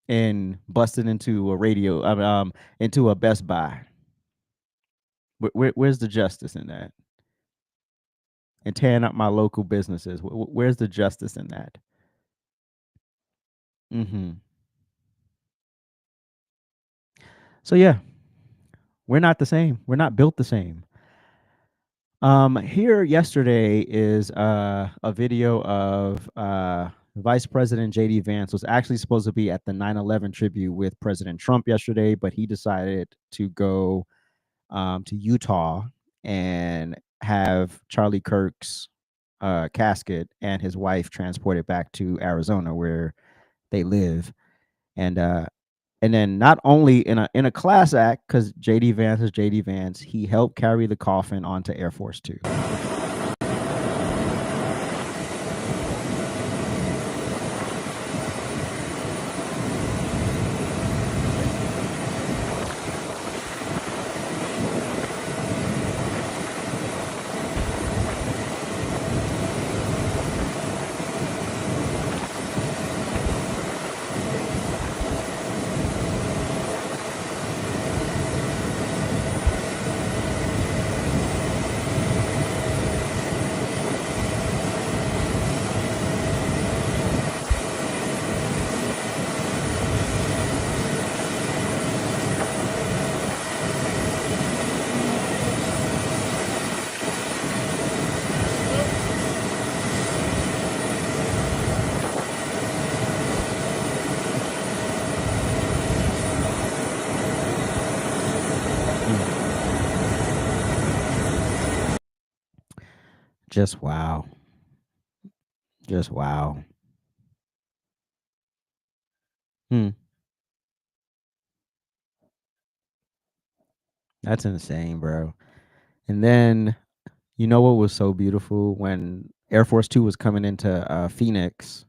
in busting into a radio, into a Best Buy? Where's the justice in that? And tearing up my local businesses. Where's the justice in that? Mm-hmm. So yeah, we're not the same. We're not built the same. Here yesterday is a video of Vice President JD Vance was actually supposed to be at the 9/11 tribute with President Trump yesterday, but he decided to go to Utah and have Charlie Kirk's casket and his wife transported back to Arizona where they live. And and then not only in a class act, because JD Vance is JD Vance, he helped carry the coffin onto Air Force Two. Just wow. Just wow. Hmm. That's insane, bro. And then you know what was so beautiful when Air Force Two was coming into Phoenix.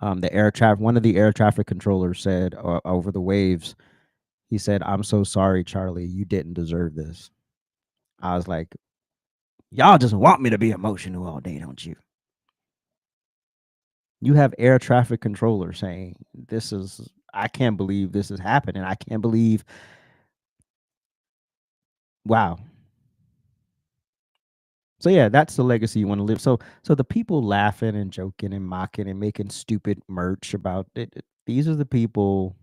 The air traffic, one of the air traffic controllers said over the waves, he said, "I'm so sorry, Charlie. You didn't deserve this." I was like, "Y'all just want me to be emotional all day, don't you?" You have air traffic controllers saying, "This is, I can't believe this is happening. I can't believe, wow." So yeah, that's the legacy you want to live. So the people laughing and joking and mocking and making stupid merch about it, these are the people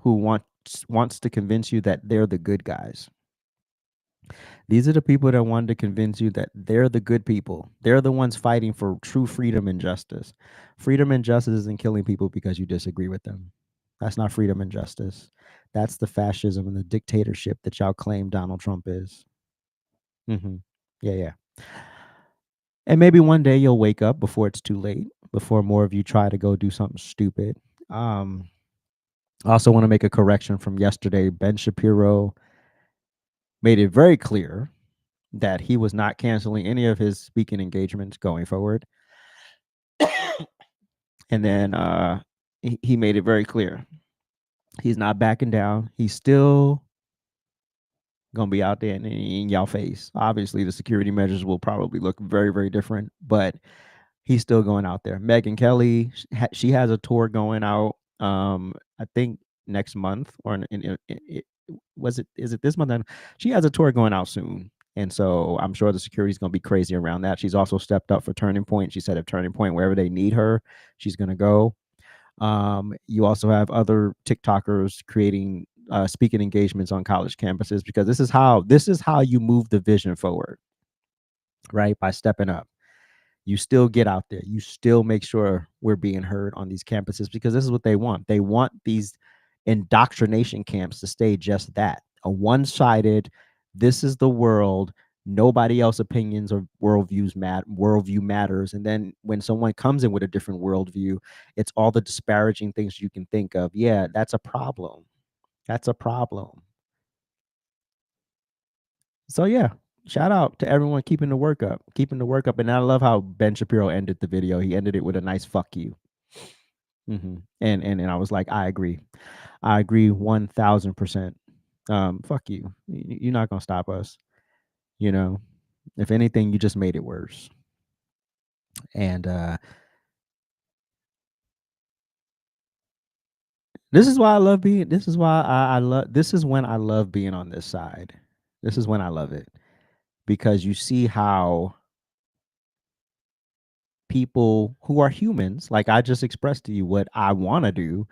who wants to convince you that they're the good guys. These are the people that wanted to convince you that they're the good people. They're the ones fighting for true freedom and justice. Freedom and justice isn't killing people because you disagree with them. That's not freedom and justice. That's the fascism and the dictatorship that y'all claim Donald Trump is. Mm-hmm. Yeah, yeah. And maybe one day you'll wake up before it's too late, before more of you try to go do something stupid. I also want to make a correction from yesterday. Ben Shapiro made it very clear that he was not canceling any of his speaking engagements going forward. And then he made it very clear he's not backing down. He's still gonna be out there in y'all face. Obviously, the security measures will probably look very, very different, but he's still going out there. Megyn Kelly, she has a tour going out. I think next month or is it this month? She has a tour going out soon. And so I'm sure the security is going to be crazy around that. She's also stepped up for Turning Point. She said if Turning Point, wherever they need her, she's going to go. You also have other TikTokers creating speaking engagements on college campuses because this is how you move the vision forward, right? By stepping up. You still get out there. You still make sure we're being heard on these campuses because this is what they want. They want these indoctrination camps to stay just that, a one-sided, this is the world, nobody else opinions or worldview matters. And then when someone comes in with a different worldview, it's all the disparaging things you can think of. Yeah, that's a problem. That's a problem. So yeah, shout out to everyone keeping the work up, And I love how Ben Shapiro ended the video. He ended it with a nice "fuck you." And I was like, I agree. I agree 1000%. Fuck you. You're not gonna stop us. You know. If anything, you just made it worse. And this is why I love being. This is why I love. This is when I love being on this side. This is when I love it, because you see how people who are humans, like I just expressed to you what I want to do,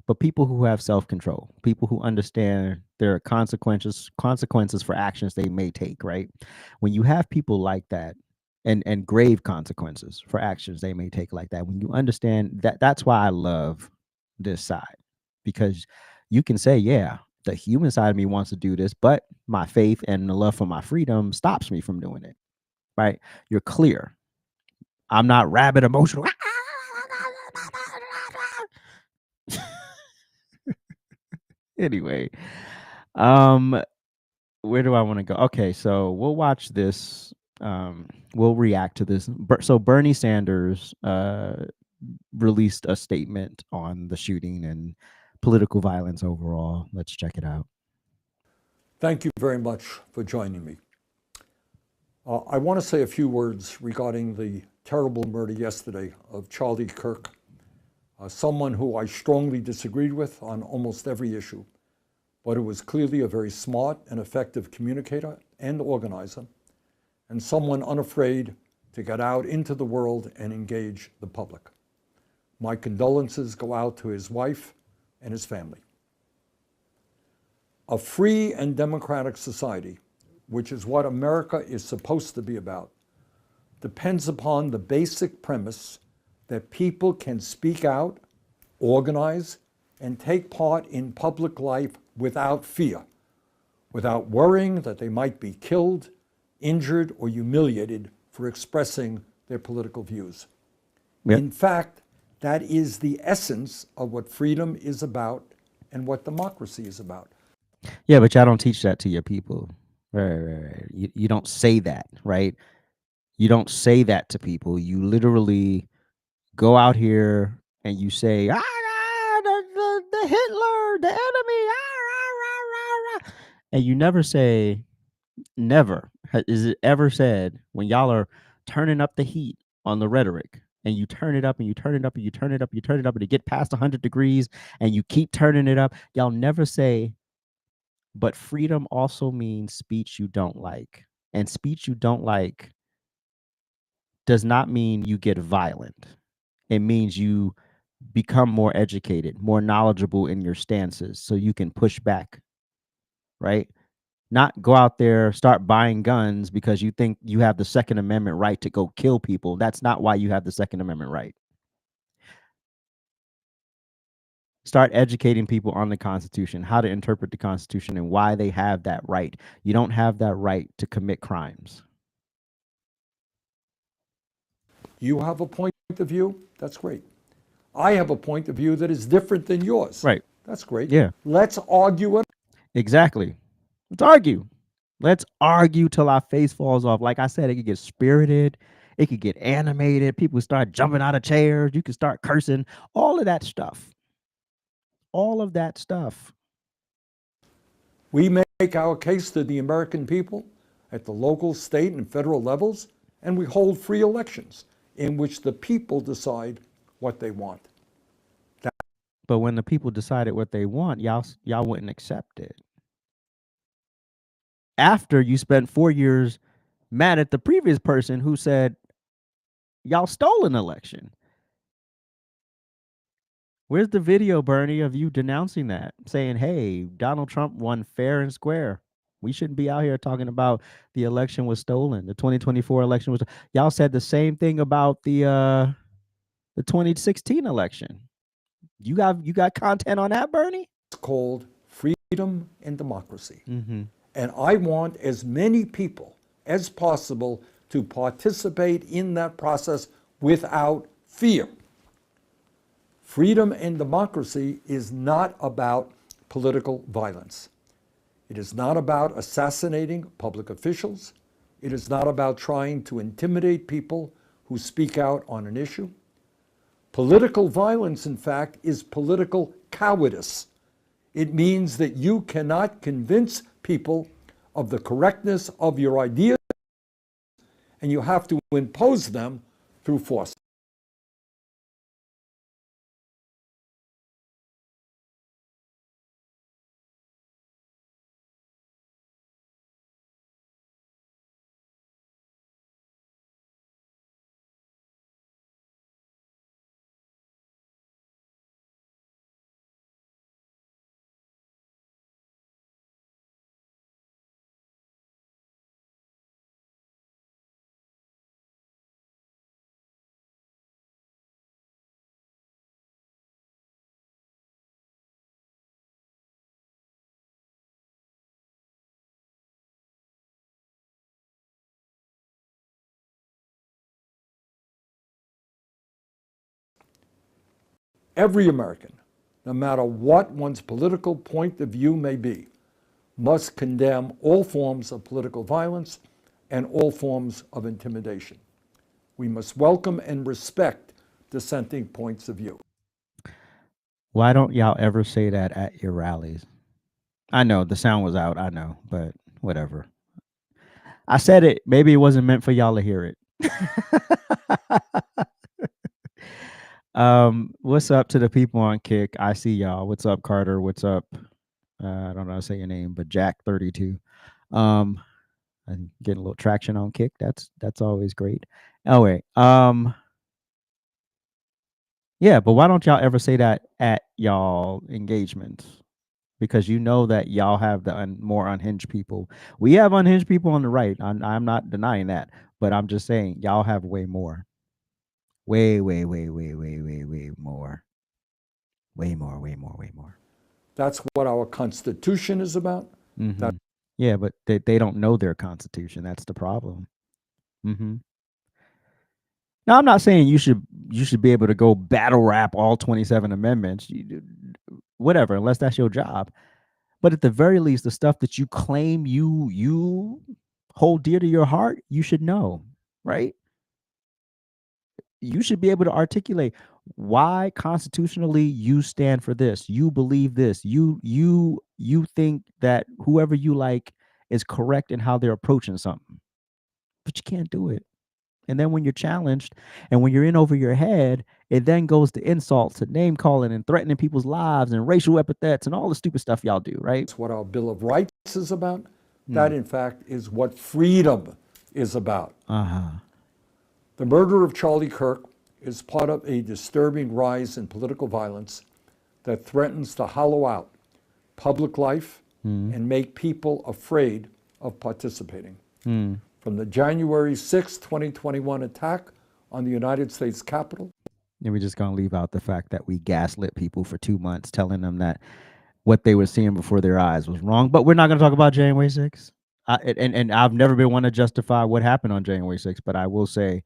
but people who have self-control, people who understand their consequences for actions they may take, right? When you have people like that, and grave consequences for actions they may take like that, when you understand that, that's why I love this side, because you can say, yeah, the human side of me wants to do this, but my faith and the love for my freedom stops me from doing it, right? You're clear. I'm not rabid emotional. Anyway, um where do I want to go? Okay, so we'll watch this. We'll react to this. So Bernie Sanders released a statement on the shooting and political violence overall. Let's check it out. Thank you very much for joining me. I want to say a few words regarding the terrible murder yesterday of Charlie Kirk, someone who I strongly disagreed with on almost every issue, but who was clearly a very smart and effective communicator and organizer, and someone unafraid to get out into the world and engage the public. My condolences go out to his wife and his family. A free and democratic society, which is what America is supposed to be about, depends upon the basic premise that people can speak out, organize, and take part in public life without fear, without worrying that they might be killed, injured, or humiliated for expressing their political views. Yep. In fact, that is the essence of what freedom is about and what democracy is about. Yeah, but y'all don't teach that to your people. Right. You don't say that, right? You don't say that to people. You literally go out here and you say, the Hitler, the enemy, and you never say, never is it ever said, when y'all are turning up the heat on the rhetoric, and you turn it up and you turn it up and you turn it up, you turn it up, and it get past 100 degrees and you keep turning it up, y'all never say, but freedom also means speech you don't like. And speech you don't like does not mean you get violent. It means you become more educated, more knowledgeable in your stances so you can push back, right? Not go out there, start buying guns because you think you have the Second Amendment right to go kill people. That's not why you have the Second Amendment right. Start educating people on the Constitution, how to interpret the Constitution, and why they have that right. You don't have that right to commit crimes. You have a point of view, that's great. I have a point of view that is different than yours. Right. That's great. Yeah. Let's argue it. Exactly. Let's argue. Let's argue till our face falls off. Like I said, it could get spirited. It could get animated. People start jumping out of chairs. You can start cursing. All of that stuff. All of that stuff. We make our case to the American people at the local, state, and federal levels, and we hold free elections in which the people decide what they want. But when the people decided what they want, y'all wouldn't accept it. After you spent 4 years mad at the previous person who said y'all stole an election. Where's the video, Bernie, of you denouncing that, saying, hey, Donald Trump won fair and square. We shouldn't be out here talking about the election was stolen. The 2024 election was. Y'all said the same thing about the 2016 election. You got content on that, Bernie? It's called freedom and democracy. Mm-hmm. And I want as many people as possible to participate in that process without fear. Freedom and democracy is not about political violence. It is not about assassinating public officials. It is not about trying to intimidate people who speak out on an issue. Political violence, in fact, is political cowardice. It means that you cannot convince people of the correctness of your ideas and you have to impose them through force. Every American, no matter what one's political point of view may be, must condemn all forms of political violence and all forms of intimidation. We must welcome and respect dissenting points of view. Why don't y'all ever say that at your rallies? I know the sound was out, I know, but whatever. I said it. Maybe it wasn't meant for y'all to hear it. What's up to the people on Kick? I see y'all. What's up, Carter? What's up? I don't know how to say your name, but Jack32. I'm getting a little traction on Kick. That's always great. Anyway, yeah, but why don't y'all ever say that at y'all engagements? Because you know that y'all have the more unhinged people. We have unhinged people on the right. I'm not denying that, but I'm just saying y'all have way more. Way, way, way, way, way, way, way more. Way more, way more, way more. That's what our Constitution is about. Mm-hmm. Yeah, but they don't know their Constitution. That's the problem. Mm-hmm. Now, I'm not saying you should be able to go battle rap all 27 amendments, whatever, unless that's your job. But at the very least, the stuff that you claim you hold dear to your heart, you should know, right? You should be able to articulate why constitutionally you stand for this. You believe this. You think that whoever you like is correct in how they're approaching something. But you can't do it. And then when you're challenged and when you're in over your head, it then goes to insults and name calling and threatening people's lives and racial epithets and all the stupid stuff y'all do, right? That's what our Bill of Rights is about. That, in fact, is what freedom is about. The murder of Charlie Kirk is part of a disturbing rise in political violence that threatens to hollow out public life and make people afraid of participating. From the January 6, 2021 attack on the United States Capitol. And we're just going to leave out the fact that we gaslit people for 2 months, telling them that what they were seeing before their eyes was wrong. But we're not going to talk about January 6th. And I've never been one to justify what happened on January 6th, but I will say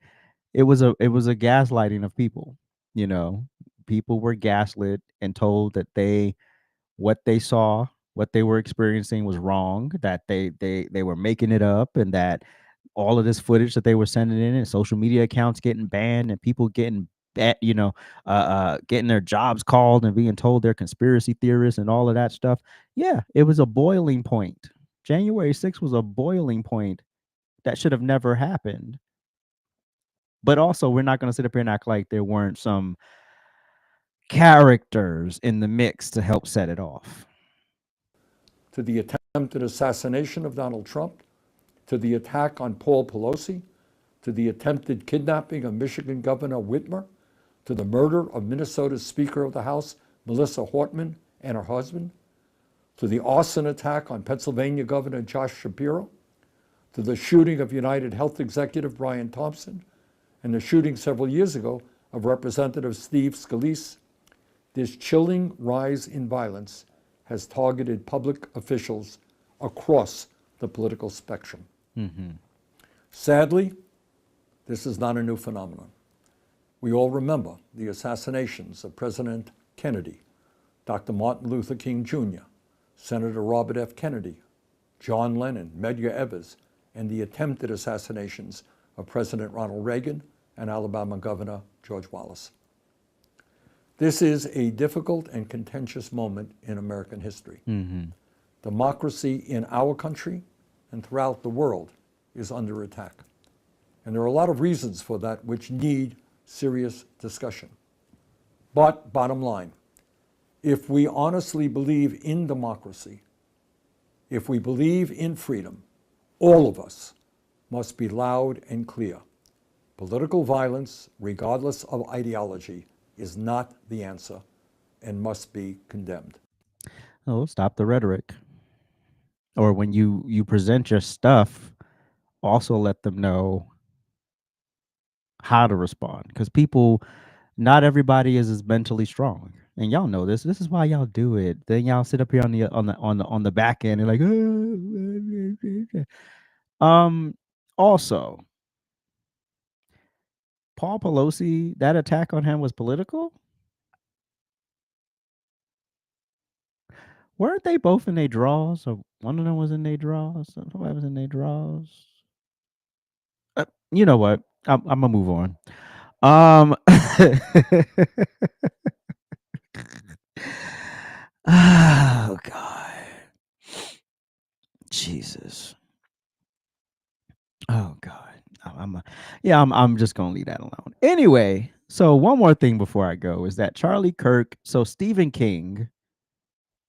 it was a gaslighting of people. You know, people were gaslit and told that what they saw, what they were experiencing was wrong, that they were making it up, and that all of this footage that they were sending in and social media accounts getting banned and people getting getting their jobs called and being told they're conspiracy theorists and all of that stuff. Yeah, it was a boiling point. January 6th was a boiling point that should have never happened. But also, we're not going to sit up here and act like there weren't some characters in the mix to help set it off. To the attempted assassination of Donald Trump, to the attack on Paul Pelosi, to the attempted kidnapping of Michigan Governor Whitmer, to the murder of Minnesota's Speaker of the House, Melissa Hortman, and her husband, to the arson attack on Pennsylvania Governor Josh Shapiro, to the shooting of United Health Executive Brian Thompson, and the shooting several years ago of Representative Steve Scalise. This chilling rise in violence has targeted public officials across the political spectrum. Sadly, this is not a new phenomenon. We all remember the assassinations of President Kennedy, Dr. Martin Luther King Jr., Senator Robert F. Kennedy, John Lennon, Medgar Evers, and the attempted assassinations of President Ronald Reagan and Alabama Governor George Wallace. This is a difficult and contentious moment in American history. Democracy in our country and throughout the world is under attack. And there are a lot of reasons for that which need serious discussion. But bottom line, if we honestly believe in democracy, if we believe in freedom, all of us must be loud and clear. Political violence, regardless of ideology, is not the answer and must be condemned. Oh, stop the rhetoric. Or when you present your stuff, also let them know how to respond, because people, not everybody is as mentally strong, and y'all know this. This is why y'all do it. Then y'all sit up here on the back end and like, also, Paul Pelosi, that attack on him was political. Weren't they both in their draws? Or one of them was in their draws. Somebody was in their draws. You know what? I'm gonna move on. Um, oh God, Jesus. Oh God. I'm just gonna leave that alone. Anyway, so one more thing before I go is that Charlie Kirk. So Stephen King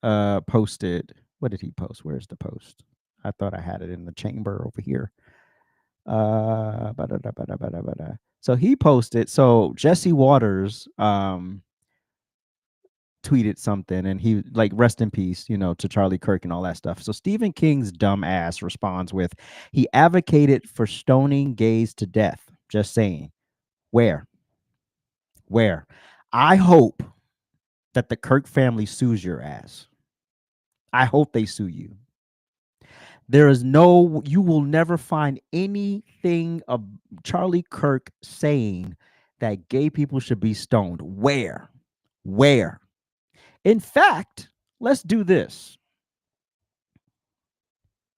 posted. What did he post? Where's the post? I thought I had it in the chamber over here. Ba-da-da-ba-da-ba-da-ba-da. So he posted. So Jesse Waters tweeted something, and he like, rest in peace, to Charlie Kirk and all that stuff. So Stephen King's dumb ass responds with, he advocated for stoning gays to death. Just saying. Where? I hope that the Kirk family sues your ass. I hope they sue you. You will never find anything of Charlie Kirk saying that gay people should be stoned. Where? In fact, let's do this.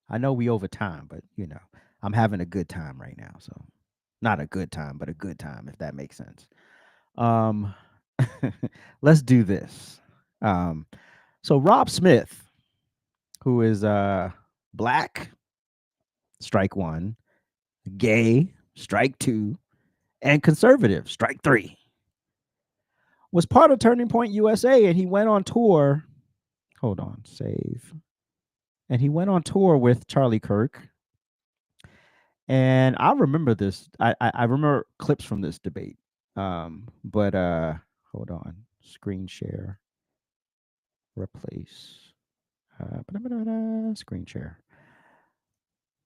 I know we over time, but I'm having a good time right now. So not a good time, but a good time, if that makes sense. Let's do this. So Rob Smith, who is black, strike one, gay, strike two, and conservative, strike three, was part of Turning Point USA, and he went on tour. Hold on, save. And he went on tour with Charlie Kirk. And I remember this. I remember clips from this debate. But hold on. Screen share. Replace. Screen share.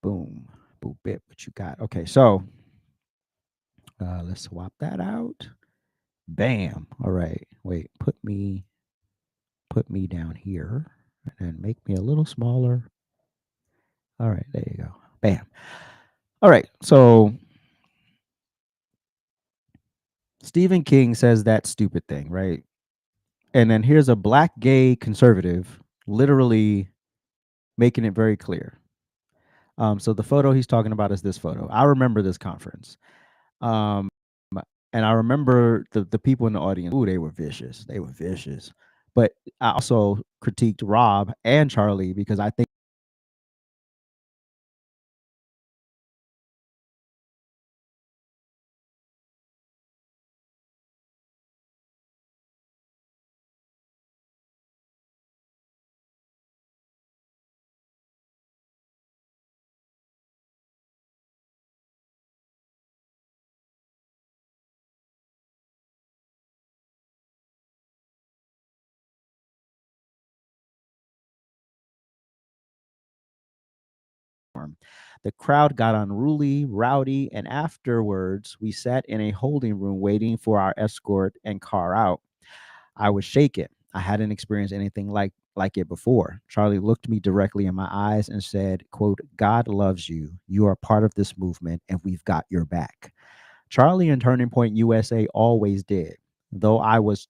Boom. Boop bit. What you got? Okay, so let's swap that out. Bam. All right. Wait, put me down here and make me a little smaller. All right, there you go. Bam. All right, so Stephen King says that stupid thing, right? And then here's a black gay conservative literally making it very clear. So the photo he's talking about is this photo. I remember this conference. And I remember the people in the audience. Ooh, they were vicious. But I also critiqued Rob and Charlie because I think the crowd got unruly, rowdy, and afterwards we sat in a holding room waiting for our escort and car out. I was shaken. I hadn't experienced anything like it before. Charlie looked me directly in my eyes and said, quote, God loves you. You are part of this movement and we've got your back. Charlie and Turning Point USA always did, though I was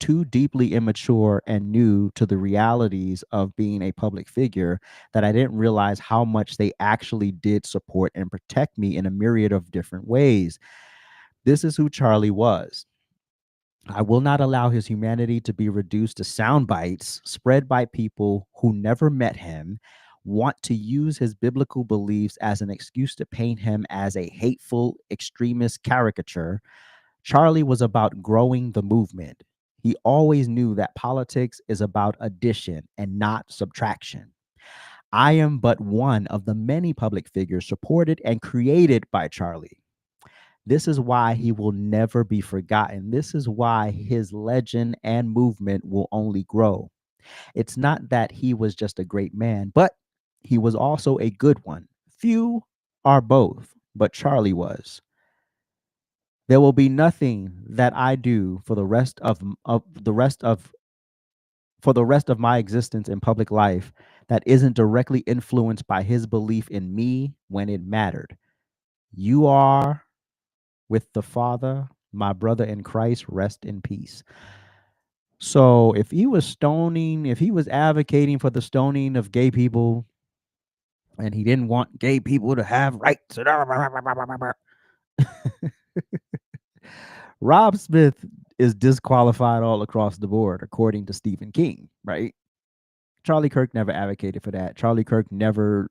too deeply immature and new to the realities of being a public figure that I didn't realize how much they actually did support and protect me in a myriad of different ways. This is who Charlie was. I will not allow his humanity to be reduced to sound bites spread by people who never met him, want to use his biblical beliefs as an excuse to paint him as a hateful extremist caricature, Charlie was about growing the movement. He always knew that politics is about addition and not subtraction. I am but one of the many public figures supported and created by Charlie. This is why he will never be forgotten. This is why his legend and movement will only grow. It's not that he was just a great man, but he was also a good one. Few are both, but Charlie was. There will be nothing that I do for the rest of my existence in public life that isn't directly influenced by his belief in me when it mattered. You are with the Father, my brother in Christ, rest in peace. So if he was advocating for the stoning of gay people and he didn't want gay people to have rights, Rob Smith is disqualified all across the board, according to Stephen King, right? Charlie Kirk never advocated for that. Charlie Kirk never,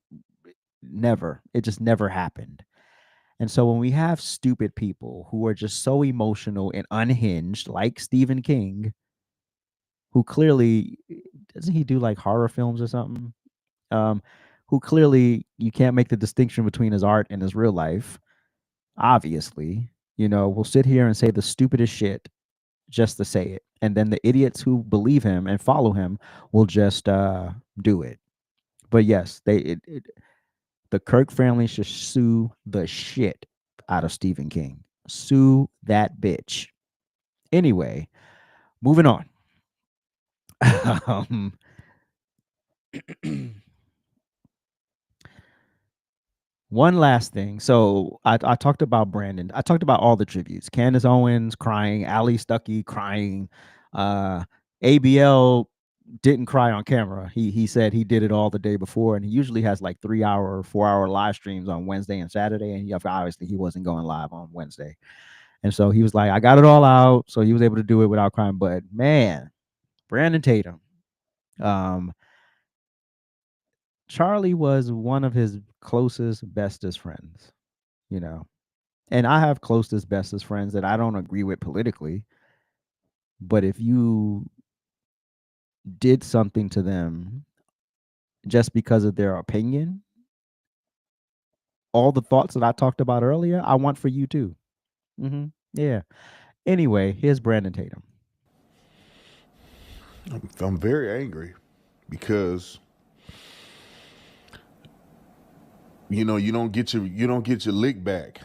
it just never happened. And so when we have stupid people who are just so emotional and unhinged, like Stephen King, who clearly, doesn't he do like horror films or something? Who clearly you can't make the distinction between his art and his real life, obviously, will sit here and say the stupidest shit just to say it. And then the idiots who believe him and follow him will just do it. But yes, the Kirk family should sue the shit out of Stephen King. Sue that bitch. Anyway, moving on. um, One last thing. So I talked about Brandon. I talked about all the tributes. Candace Owens crying, Ali Stuckey crying. ABL didn't cry on camera. He said he did it all the day before, and he usually has like 3-hour or 4-hour live streams on Wednesday and Saturday. And obviously he wasn't going live on Wednesday. And so he was like, I got it all out. So he was able to do it without crying. But man, Brandon Tatum. Charlie was one of his closest, bestest friends, And I have closest, bestest friends that I don't agree with politically. But if you did something to them just because of their opinion, all the thoughts that I talked about earlier, I want for you too. Yeah. Anyway, here's Brandon Tatum. I'm very angry because you don't get your lick back.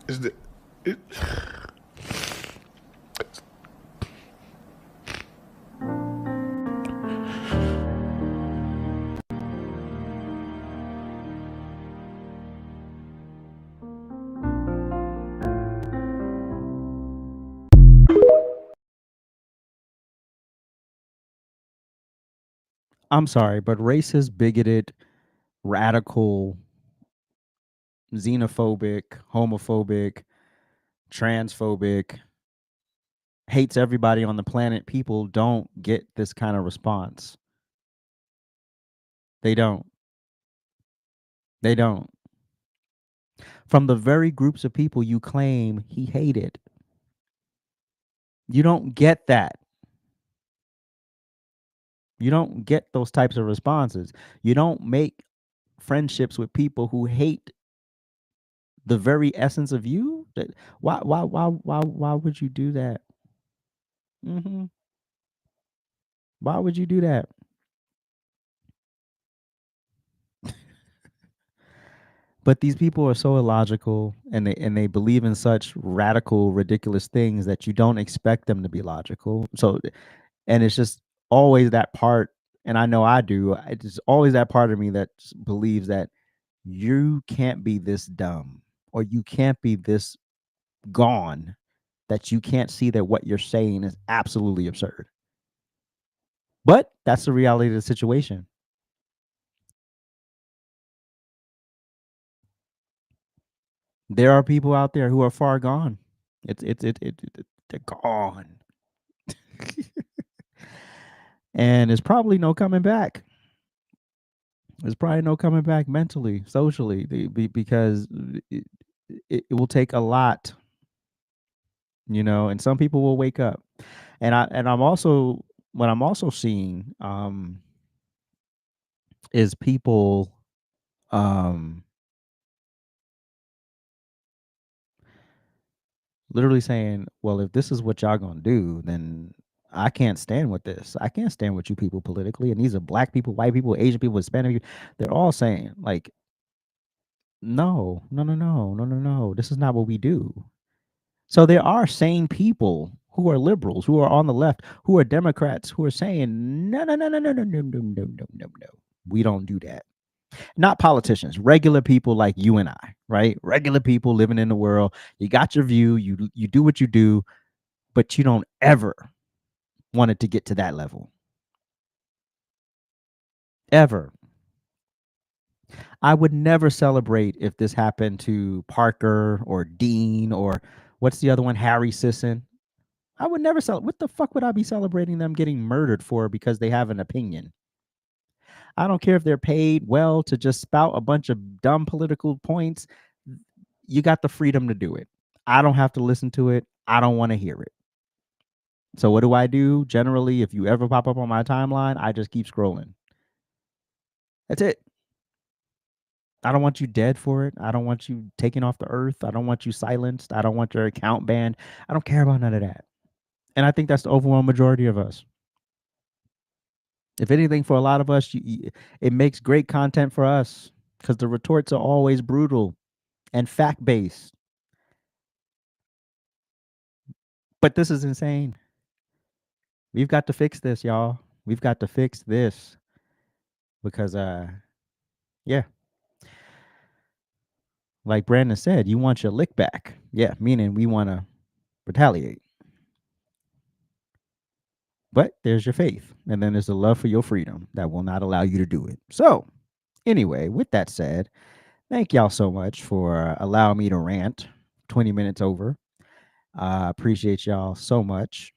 Is the it, I'm sorry, but racist, bigoted, radical, xenophobic, homophobic, transphobic, hates everybody on the planet people don't get this kind of response. They don't. They don't. From the very groups of people you claim he hated. You don't get that. You don't get those types of responses. You don't make friendships with people who hate the very essence of you. Why would you do that? Why would you do that? But these people are so illogical, and they believe in such radical, ridiculous things that you don't expect them to be logical. So, and it's just always that part, and I know I do. It's always that part of me that believes that you can't be this dumb, or you can't be this gone that you can't see that what you're saying is absolutely absurd. But that's the reality of the situation. There are people out there who are far gone. They're gone. And there's probably no coming back. There's probably no coming back mentally, socially, because it will take a lot, and some people will wake up. And I'm also what I'm also seeing is people literally saying, well, if this is what y'all gonna do, then I can't stand with this. I can't stand with you people politically. And these are black people, white people, Asian people, Hispanic people. They're all saying, like, no, no, no, no, no, no, no. This is not what we do. So there are sane people who are liberals, who are on the left, who are Democrats, who are saying, no, no, no, no, no, no, no, no, no, no, no, no. We don't do that. Not politicians, regular people like you and I, right? Regular people living in the world. You got your view, you do what you do, but you don't ever want it to get to that level. Ever. I would never celebrate if this happened to Parker or Dean or what's the other one, Harry Sisson. I would never celebrate. What the fuck would I be celebrating them getting murdered for because they have an opinion? I don't care if they're paid well to just spout a bunch of dumb political points. You got the freedom to do it. I don't have to listen to it. I don't want to hear it. So what do I do? Generally, if you ever pop up on my timeline, I just keep scrolling. That's it. I don't want you dead for it. I don't want you taken off the earth. I don't want you silenced. I don't want your account banned. I don't care about none of that. And I think that's the overwhelming majority of us. If anything, for a lot of us, it makes great content for us because the retorts are always brutal and fact-based. But this is insane. We've got to fix this, y'all. We've got to fix this because, yeah. Like Brandon said, you want your lick back. Yeah, meaning we want to retaliate. But there's your faith. And then there's the love for your freedom that will not allow you to do it. So, anyway, with that said, thank y'all so much for allowing me to rant 20 minutes over. Appreciate y'all so much.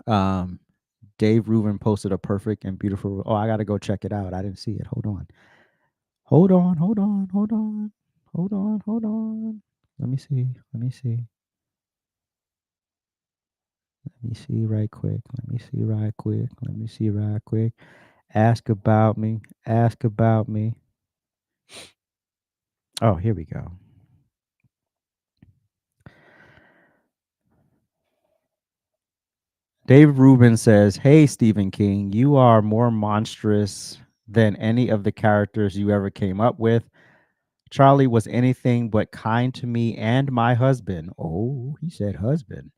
Dave Rubin posted a perfect and beautiful. Oh, I got to go check it out. I didn't see it. Hold on. Hold on. Hold on. Hold on. Hold on. Hold on. Let me see. Let me see. Let me see right quick. Let me see right quick. Let me see right quick. Ask about me. Ask about me. Oh, here we go. Dave Rubin says, hey, Stephen King, you are more monstrous than any of the characters you ever came up with. Charlie was anything but kind to me and my husband. Oh, he said husband.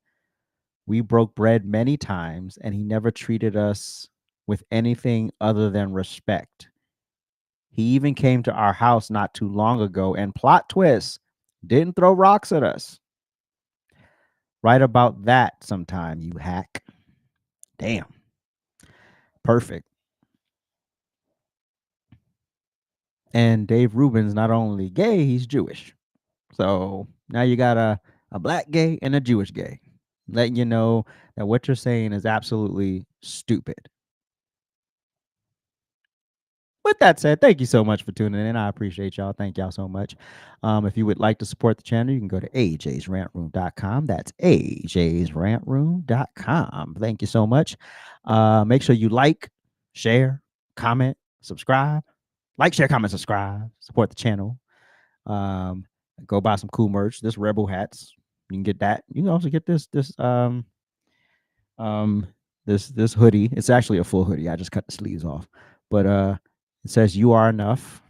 We broke bread many times, and he never treated us with anything other than respect. He even came to our house not too long ago and plot twist, didn't throw rocks at us. Write about that sometime, you hack. Damn. Perfect. And Dave Rubin's not only gay, he's Jewish. So now you got a black gay and a Jewish gay, letting you know that what you're saying is absolutely stupid. With that said, thank you so much for tuning in. I appreciate y'all. Thank y'all so much. If you would like to support the channel, you can go to AJsRANTroom.com. That's AJsRANTroom.com. Thank you so much. Make sure you like, share, comment, subscribe. Like, share, comment, subscribe. Support the channel. Go buy some cool merch. This Rebel hats. You can get that. You can also get this hoodie. It's actually a full hoodie. I just cut the sleeves off. But it says you are enough.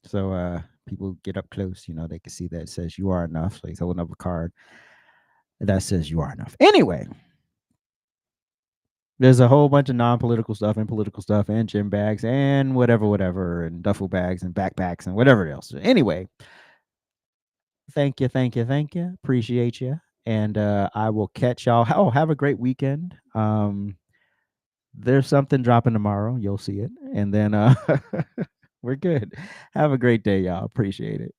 So people get up close, they can see that it says you are enough. So he's holding up a card that says you are enough. Anyway, there's a whole bunch of non-political stuff and political stuff and gym bags and whatever, and duffel bags and backpacks and whatever else. Anyway, Thank you, thank you, thank you. Appreciate you. And I will catch y'all. Oh, have a great weekend. There's something dropping tomorrow. You'll see it. And then we're good. Have a great day, y'all. Appreciate it.